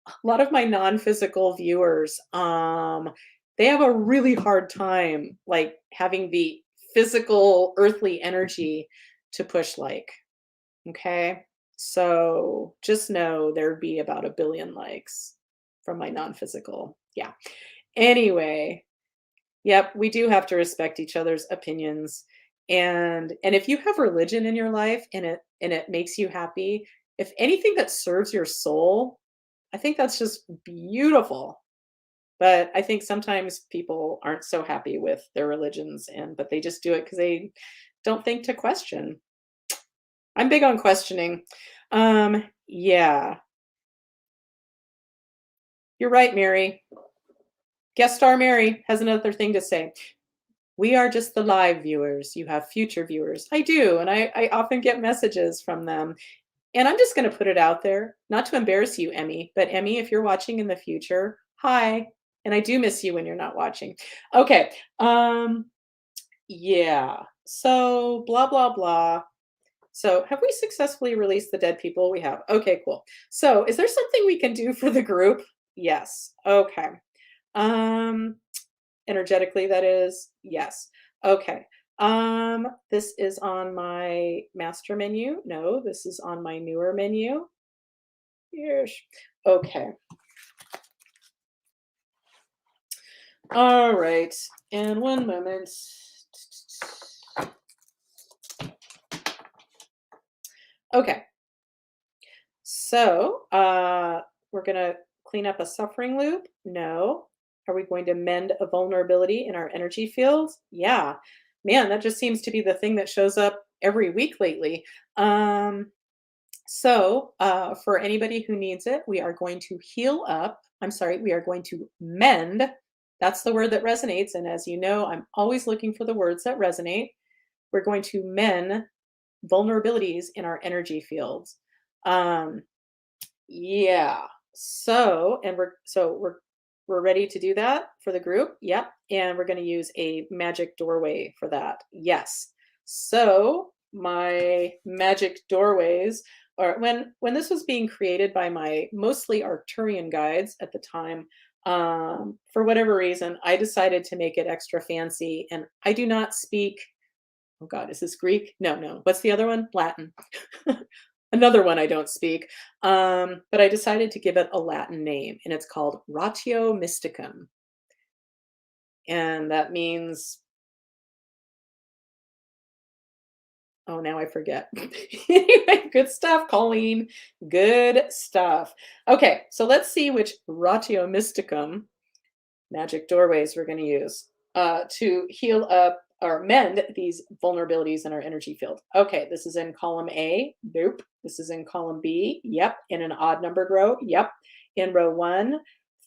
Speaker 1: A lot of my non-physical viewers, they have a really hard time, like, having the physical earthly energy to push like, okay? So, just know there'd be about 1 billion likes from my non-physical. Yeah. Anyway, yep, we do have to respect each other's opinions. And if you have religion in your life and it makes you happy, if anything that serves your soul, I think that's just beautiful. But I think sometimes people aren't so happy with their religions but they just do it because they don't think to question. I'm big on questioning. Yeah, you're right, Mary. Guest star Mary has another thing to say. We are just the live viewers. You have future viewers. I do, and I often get messages from them. And I'm just going to put it out there, not to embarrass you, Emmy, but Emmy, if you're watching in the future, hi. And I do miss you when you're not watching. Okay. Yeah. So blah blah blah. So have we successfully released the dead people? We have. Okay, cool. So is there something we can do for the group? Yes. Okay. Um Energetically, that is? Yes. Okay. This is on my master menu. No, this is on my newer menu. Yes. Okay. All right. And one moment. Okay. So, we're gonna clean up a suffering loop? No. Are we going to mend a vulnerability in our energy fields? Yeah. Man, that just seems to be the thing that shows up every week lately. For anybody who needs it, we are going to heal up. I'm sorry, we are going to mend. That's the word that resonates. And as you know, I'm always looking for the words that resonate. We're going to mend vulnerabilities in our energy fields. Um, yeah. We're ready to do that for the group. Yep. And we're going to use a magic doorway for that. Yes. So my magic doorways or when this was being created by my mostly Arcturian guides at the time, for whatever reason, I decided to make it extra fancy. And I do not speak. Oh God, is this Greek? No, no. What's the other one? Latin. Another one I don't speak. But I decided to give it a Latin name, and it's called Ratio Mysticum. And that means, oh, now I forget. Anyway, good stuff, Colleen. Good stuff. Okay, so let's see which Ratio Mysticum magic doorways we're going to use to heal up or mend these vulnerabilities in our energy field. Okay, this is in column A. Nope. This is in column B. Yep. In an odd numbered row. Yep. In row 1,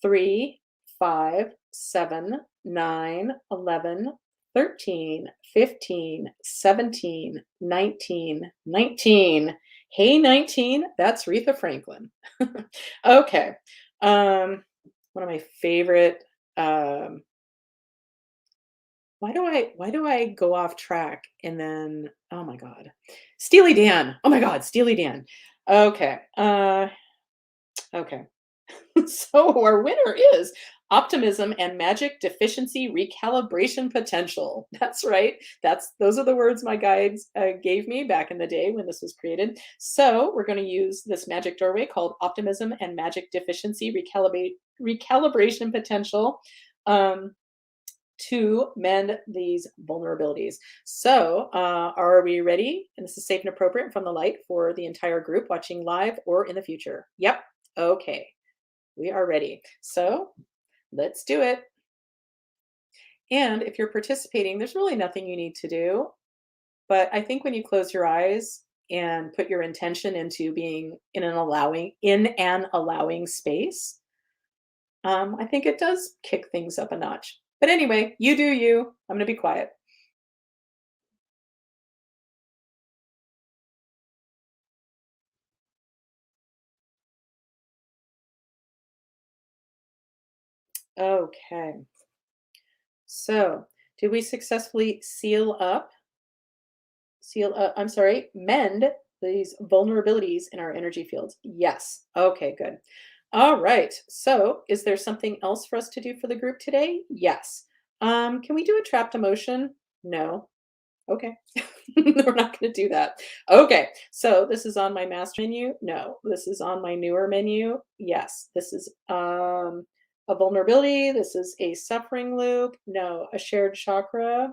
Speaker 1: 3, 5, 7, 9, 11, 13, 15, 17, 19, 19. Hey, 19. That's Retha Franklin. Okay. One of my favorite why do I go off track and then oh my god. Steely Dan. Oh my god, Steely Dan. Okay. Okay. So our winner is optimism and magic deficiency recalibration potential. That's right. Those are the words my guides gave me back in the day when this was created. So we're going to use this magic doorway called optimism and magic deficiency recalibration potential. To mend these vulnerabilities. So, are we ready? And this is safe and appropriate from the light for the entire group watching live or in the future. Yep. Okay. We are ready. So, let's do it. And if you're participating, there's really nothing you need to do. But I think when you close your eyes and put your intention into being in an allowing space, I think it does kick things up a notch. But anyway, you do you. I'm going to be quiet. Okay. So, did we successfully I'm sorry, mend these vulnerabilities in our energy fields? Yes. Okay, good. All right. So, is there something else for us to do for the group today? Yes. Can we do a trapped emotion? No. Okay. We're not going to do that. Okay. So, this is on my master menu? No. This is on my newer menu? Yes. This is a vulnerability. This is a suffering loop? No. A shared chakra?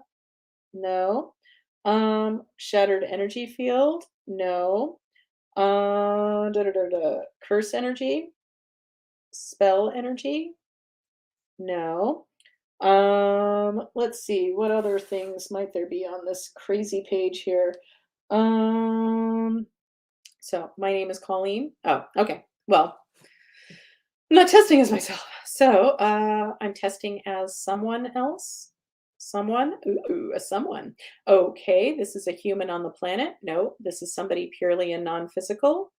Speaker 1: No. Shattered energy field? No. Curse energy? Spell energy? No. Let's see, what other things might there be on this crazy page here? Um, so my name is Colleen. Oh, okay. Well, I'm not testing as myself. So, I'm testing as someone else. Someone? Ooh, a someone. Okay, this is a human on the planet. No, this is somebody purely in non-physical.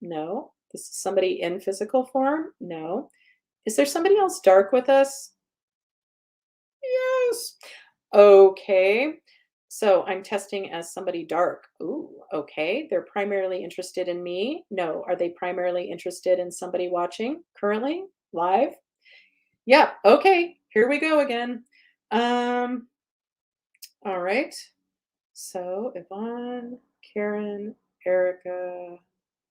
Speaker 1: No. This is somebody in physical form. No. Is there somebody else dark with us? Yes. Okay. So I'm testing as somebody dark. Ooh, okay. They're primarily interested in me. No. Are they primarily interested in somebody watching currently live? Yeah. Okay. Here we go again. Um, all right. So Yvonne, Karen, Erica,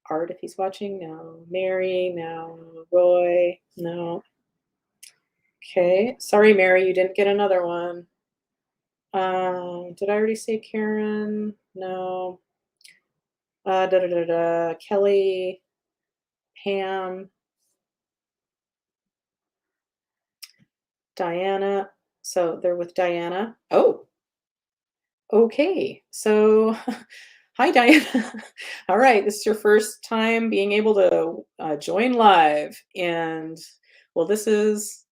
Speaker 1: Art, if he's watching, no. Mary, no. Roy, no. Okay. Sorry, Mary, you didn't get another one. Did I already say Karen? No. Kelly, Pam, Diana. So they're with Diana. Oh, okay. So, hi, Diana. All right. This is your first time being able to join live. And, well, this is,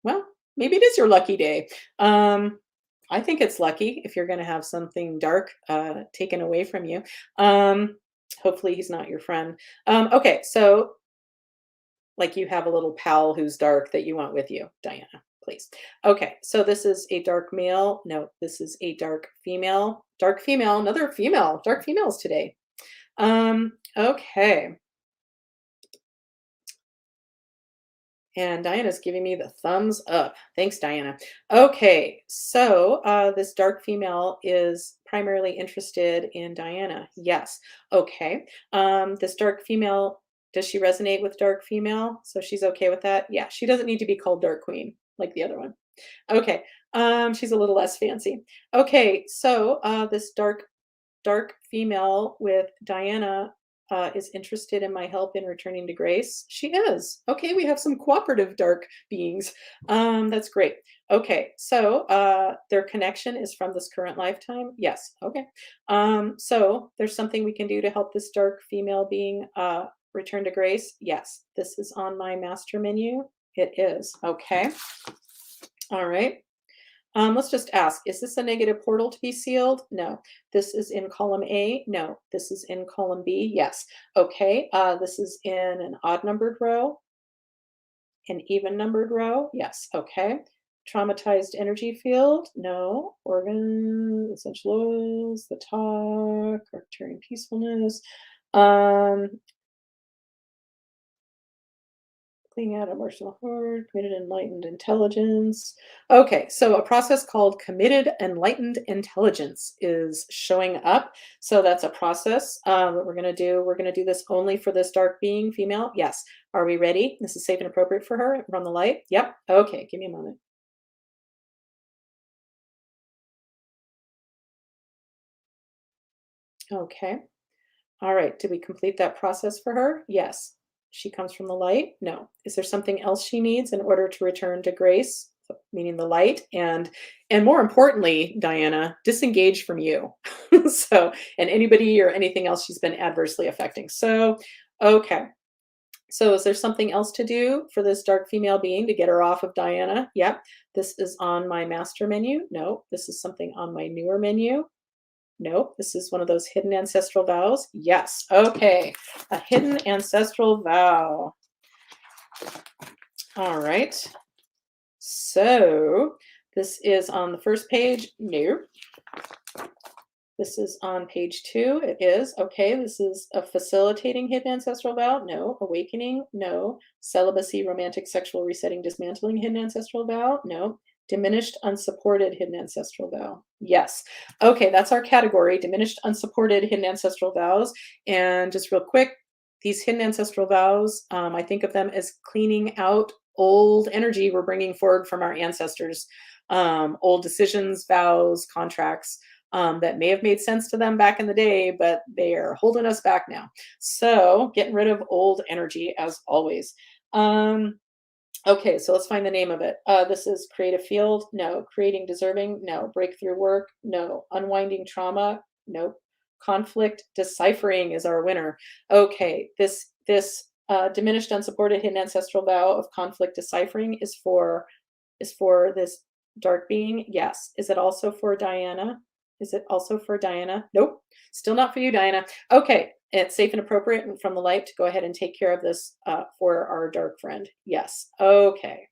Speaker 1: well, maybe it is your lucky day. I think it's lucky if you're going to have something dark taken away from you. Hopefully, he's not your friend. Okay, so like you have a little pal who's dark that you want with you, Diana, please. Okay, so this is a dark male. No, this is a dark female. Dark female, another female. Dark females today. Okay. And Diana's giving me the thumbs up. Thanks, Diana. Okay, so this dark female is primarily interested in Diana. Yes. Okay. This dark female, does she resonate with dark female? So she's okay with that? Yeah, she doesn't need to be called Dark Queen like the other one. Okay. She's a little less fancy. Okay, so this dark female with Diana is interested in my help in returning to grace. She is. Okay, we have some cooperative dark beings. That's great. Okay, so their connection is from this current lifetime. Yes. Okay. So there's something we can do to help this dark female being return to grace. Yes. This is on my master menu. It is. Okay. All right. Let's just ask, is this a negative portal to be sealed? No. This is in column A? No. This is in column B? Yes. Okay. This is in an odd numbered row, an even numbered row? Yes. Okay. Traumatized energy field? No. Organ, essential oils, the talk, Arcturian peacefulness. Um, Cleaning out emotional horde, committed enlightened intelligence. Okay, so a process called committed enlightened intelligence is showing up. So that's a process that we're going to do. We're going to do this only for this dark being, female. Yes. Are we ready? This is safe and appropriate for her. Run the light. Yep. Okay, give me a moment. Okay. All right. Did we complete that process for her? Yes. She comes from the light? No. Is there something else she needs in order to return to grace, meaning the light? And more importantly, Diana, disengage from you. So, and anybody or anything else she's been adversely affecting. So, okay. So is there something else to do for this dark female being to get her off of Diana? Yep. This is on my master menu. No. This is something on my newer menu. Nope, this is one of those hidden ancestral vows. Yes, okay, a hidden ancestral vow. All right, so this is on the first page. No. This is on page 2. It is. Okay, this is a facilitating hidden ancestral vow. No. Awakening. No. Celibacy, romantic, sexual resetting, dismantling hidden ancestral vow. No. Diminished, unsupported hidden ancestral vow. Yes. Okay, that's our category. Diminished, unsupported hidden ancestral vows. And just real quick, these hidden ancestral vows, I think of them as cleaning out old energy we're bringing forward from our ancestors, old decisions, vows, contracts that may have made sense to them back in the day, but they are holding us back now. So getting rid of old energy as always. Okay, so let's find the name of it. This is creative field. No. Creating deserving. No. Breakthrough work. No. Unwinding trauma. Nope. Conflict deciphering is our winner. Okay, this diminished, unsupported, hidden ancestral vow of conflict deciphering is for this dark being. Yes. Is it also for Diana? Is it also for Diana? Nope. Still not for you, Diana. Okay. It's safe and appropriate and from the light to go ahead and take care of this for our dark friend. Yes. Okay.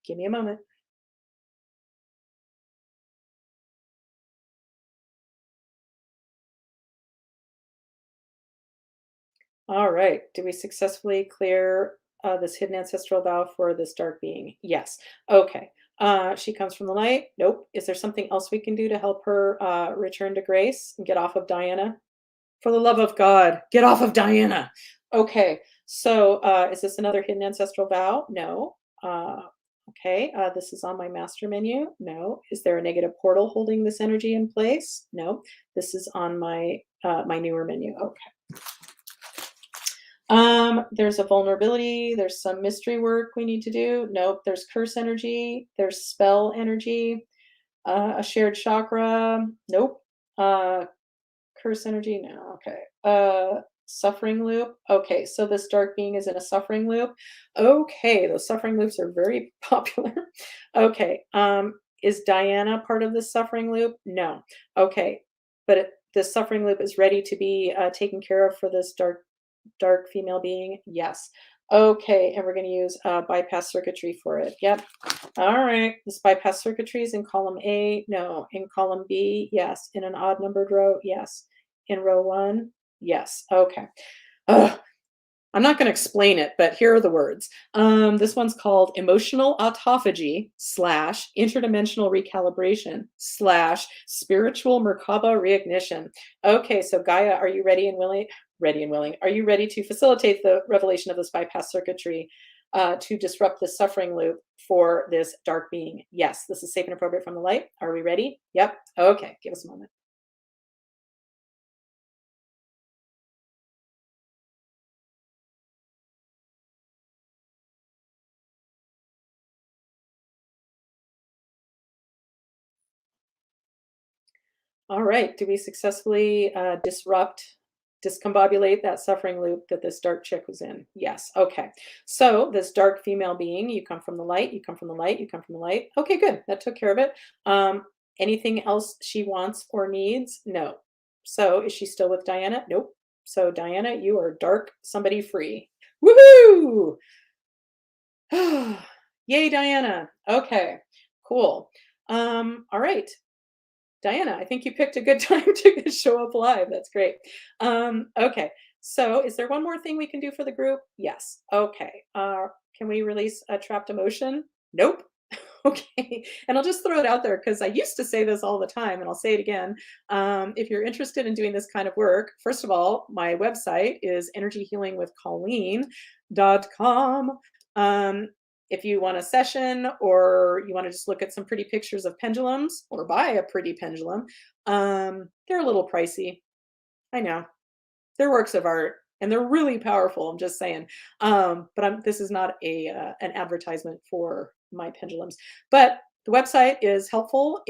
Speaker 1: Give me a moment. All right. Do we successfully clear this hidden ancestral vow for this dark being? Yes. Okay. She comes from the light. Nope. Is there something else we can do to help her return to grace and get off of Diana? For the love of God, get off of Diana. Okay, so is this another hidden ancestral vow? No. Okay, this is on my master menu. No. Is there a negative portal holding this energy in place? No. This is on my newer menu. Okay. There's a vulnerability. There's some mystery work we need to do. Nope. There's curse energy. There's spell energy. A shared chakra. Nope. Uh, Curse energy? No, okay. Suffering loop. Okay, so this dark being is in a suffering loop. Okay, those suffering loops are very popular. Okay, is Diana part of this suffering loop? No. Okay, but this suffering loop is ready to be taken care of for this dark female being? Yes. Okay, and we're going to use bypass circuitry for it. Yep. All right. This bypass circuitry is in column A. No. In column B. Yes. In an odd numbered row. Yes. In row 1. Yes. Okay. Ugh, I'm not going to explain it, but here are the words. This one's called emotional autophagy slash interdimensional recalibration slash spiritual Merkaba reignition. Okay, so Gaia, are you ready and willing? Ready and willing. Are you ready to facilitate the revelation of this bypass circuitry to disrupt the suffering loop for this dark being? Yes, this is safe and appropriate from the light. Are we ready? Yep. Okay, give us a moment. All right. Do we successfully discombobulate that suffering loop that this dark chick was in? Yes. Okay. So this dark female being, you come from the light, you come from the light, you come from the light. Okay, good. That took care of it. Anything else she wants or needs? No. So is she still with Diana? Nope. So Diana, you are dark somebody free. Woohoo! Yay, Diana. Okay, cool. All right. Diana, I think you picked a good time to show up live. That's great. Okay, so is there one more thing we can do for the group? Yes. Okay. Can we release a trapped emotion? Nope. Okay. And I'll just throw it out there because I used to say this all the time and I'll say it again. If you're interested in doing this kind of work, first of all, my website is energyhealingwithcolleen.com. If you want a session or you want to just look at some pretty pictures of pendulums or buy a pretty pendulum, they're a little pricey. I know. They're works of art and they're really powerful. I'm just saying. But this is not an advertisement for my pendulums. But the website is helpful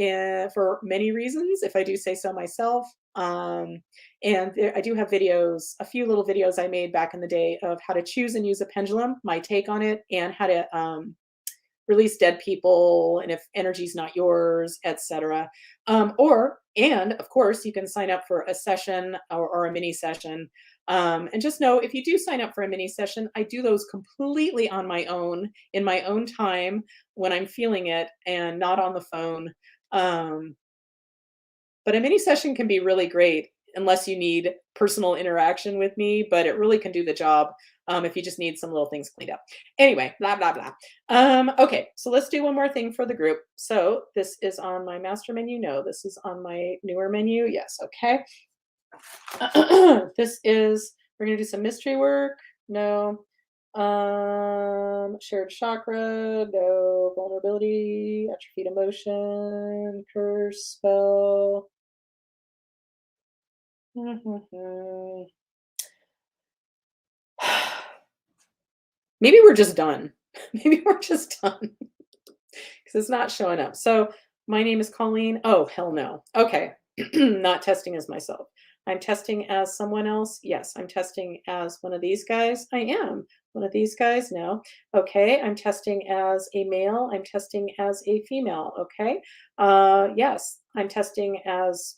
Speaker 1: for many reasons, if I do say so myself. And I do have videos, a few little videos I made back in the day of how to choose and use a pendulum, my take on it, and how to release dead people, and if energy's not yours, etc. And of course, you can sign up for a session or a mini session. And just know if you do sign up for a mini session, I do those completely on my own, in my own time when I'm feeling it and not on the phone. Um, But a mini session can be really great unless you need personal interaction with me, but it really can do the job if you just need some little things cleaned up. Anyway, blah, blah, blah. Okay, so let's do one more thing for the group. So this is on my master menu. No, this is on my newer menu. Yes, okay. This is, we're going to do some mystery work. No. Shared chakra, no. Vulnerability, atrophied emotion, curse, spell. Maybe we're just done. Maybe we're just done because it's not showing up. So my name is Colleen. Oh, hell no. Okay. Not testing as myself. I'm testing as someone else. Yes, I'm testing as one of these guys. I am one of these guys. No. Okay. I'm testing as a male. I'm testing as a female. Okay. Yes, I'm testing as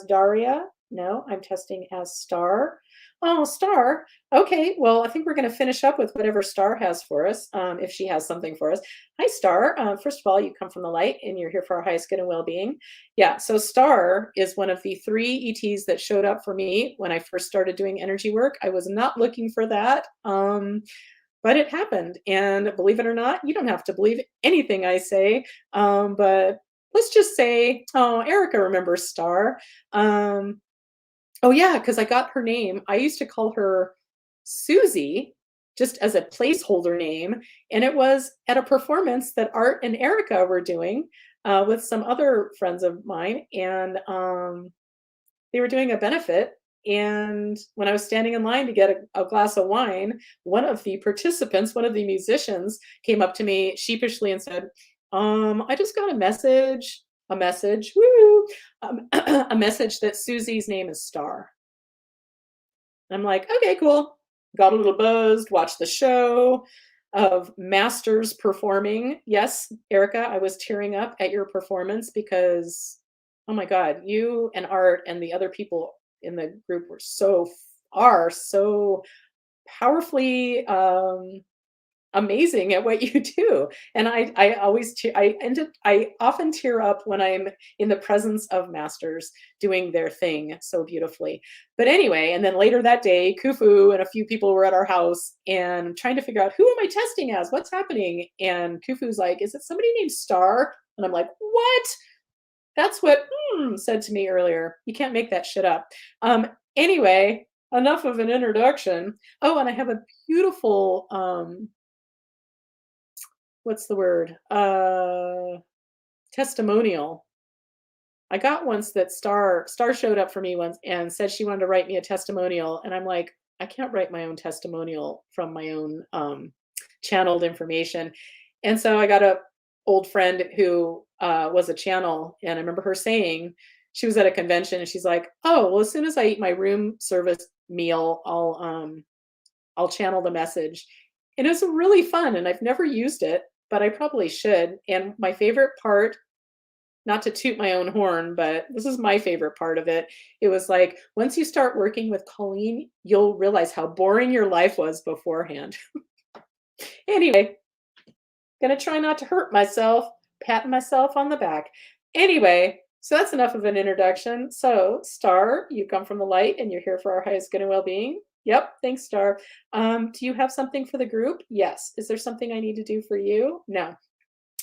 Speaker 1: Daria. No, I'm testing as Star. Oh, Star. Okay, well, I think we're going to finish up with whatever Star has for us, if she has something for us. Hi, Star. First of all, you come from the light and you're here for our highest good and well being. Yeah, so Star is one of the 3 ETs that showed up for me when I first started doing energy work. I was not looking for that, but it happened. And believe it or not, you don't have to believe anything I say, but let's just say, oh, Erica remembers Star. Um, Oh yeah, because I got her name. I used to call her Susie just as a placeholder name, and it was at a performance that Art and Erica were doing with some other friends of mine, and they were doing a benefit. And when I was standing in line to get a glass of wine, one of the participants, one of the musicians, came up to me sheepishly and said, I just got a message, woo, a message that Susie's name is Star. I'm like, okay, cool. Got a little buzzed, watched the show of masters performing. Yes, Erica, I was tearing up at your performance because, oh my God, you and Art and the other people in the group are so powerfully amazing at what you do. And I often tear up when I'm in the presence of masters doing their thing so beautifully. But anyway, and then later that day, Kufu and a few people were at our house and trying to figure out, who am I testing as? What's happening? And Kufu's like, is it somebody named Star? And I'm like, what? That's what said to me earlier. You can't make that shit up. Anyway, enough of an introduction. Oh, and I have a beautiful what's the word? Testimonial. I got once that Star showed up for me once and said she wanted to write me a testimonial, and I'm like, I can't write my own testimonial from my own channeled information. And so I got a old friend who was a channel, and I remember her saying, she was at a convention and she's like, oh, well, as soon as I eat my room service meal, I'll channel the message. And it was really fun, and I've never used it, but I probably should. And my favorite part, not to toot my own horn, but this is my favorite part of it. It was like, once you start working with Colleen, you'll realize how boring your life was beforehand. Anyway, gonna try not to hurt myself, patting myself on the back. Anyway, so that's enough of an introduction. So, Star, you come from the light and you're here for our highest good and well being. Yep, thanks, Star. Do you have something for the group? Yes. Is there something I need to do for you? No.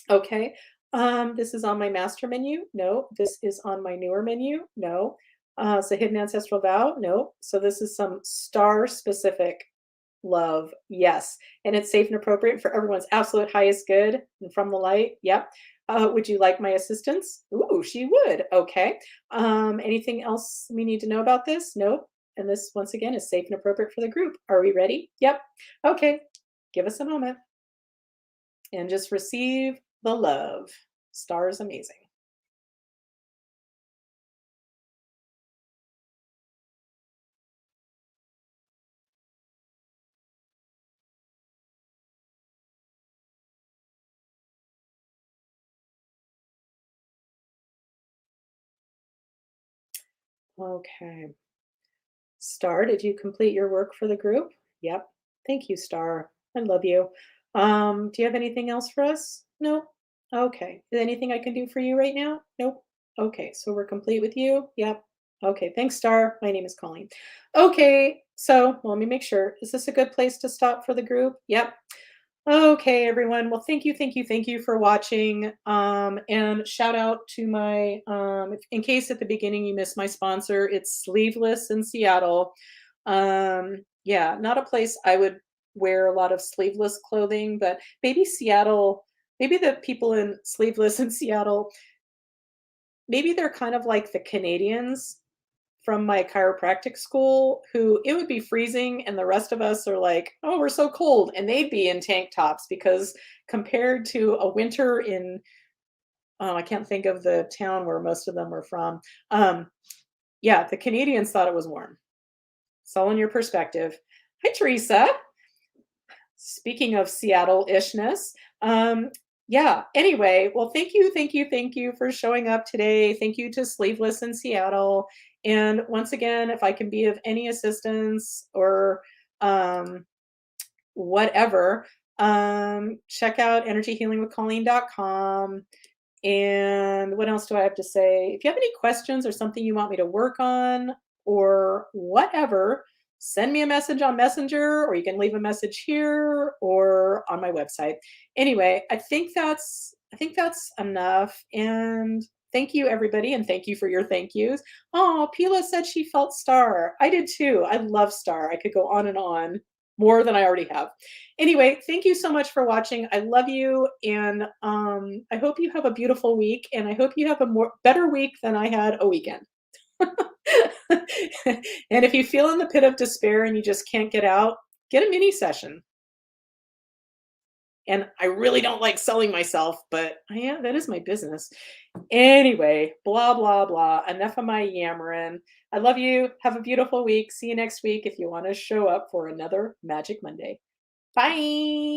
Speaker 1: Okay. This is on my master menu. No. This is on my newer menu. No. It's a hidden ancestral vow. No. So this is some Star specific love. Yes. And it's safe and appropriate for everyone's absolute highest good and from the light. Yep. Would you like my assistance? Ooh, she would. Okay. Anything else we need to know about this? Nope. And this, once again, is safe and appropriate for the group. Are we ready? Yep. Okay. Give us a moment and just receive the love. Star is amazing. Okay. Star, did you complete your work for the group? Yep. Thank you, Star. I love you. Do you have anything else for us? No. Okay. Is there anything I can do for you right now? Nope. Okay, so we're complete with you? Yep. Okay, thanks, Star. My name is Colleen. Okay, so let me make sure. Is this a good place to stop for the group? Yep. Okay, everyone. Well, thank you, thank you, thank you for watching. And shout out to my, in case at the beginning you missed my sponsor, it's Sleeveless in Seattle. Yeah, not a place I would wear a lot of sleeveless clothing, but maybe Seattle, maybe the people in Sleeveless in Seattle, maybe they're kind of like the Canadians from my chiropractic school who it would be freezing and the rest of us are like, "Oh, we're so cold." And they'd be in tank tops because compared to a winter in I can't think of the town where most of them were from. Um, yeah, the Canadians thought it was warm. It's all in your perspective. Hi, Teresa. Speaking of Seattle-ishness, yeah, anyway, well, thank you, thank you, thank you for showing up today. Thank you to Sleeveless in Seattle. And once again, if I can be of any assistance or um, whatever, check out energyhealingwithcolleen.com. And what else do I have to say? If you have any questions or something you want me to work on or whatever, send me a message on Messenger or you can leave a message here or on my website. Anyway, I think that's enough. And thank you everybody and thank you for your thank yous. Oh, Pila said she felt Star. I did too. I love Star. I could go on and on more than I already have. Anyway, thank you so much for watching. I love you, and I hope you have a beautiful week, and I hope you have a more better week than I had a weekend. And if you feel in the pit of despair and you just can't get out, get a mini session. And I really don't like selling myself, but yeah, that is my business. Anyway, blah blah blah. Enough of my yammering. I love you. Have a beautiful week. See you next week if you want to show up for another Magic Monday. Bye.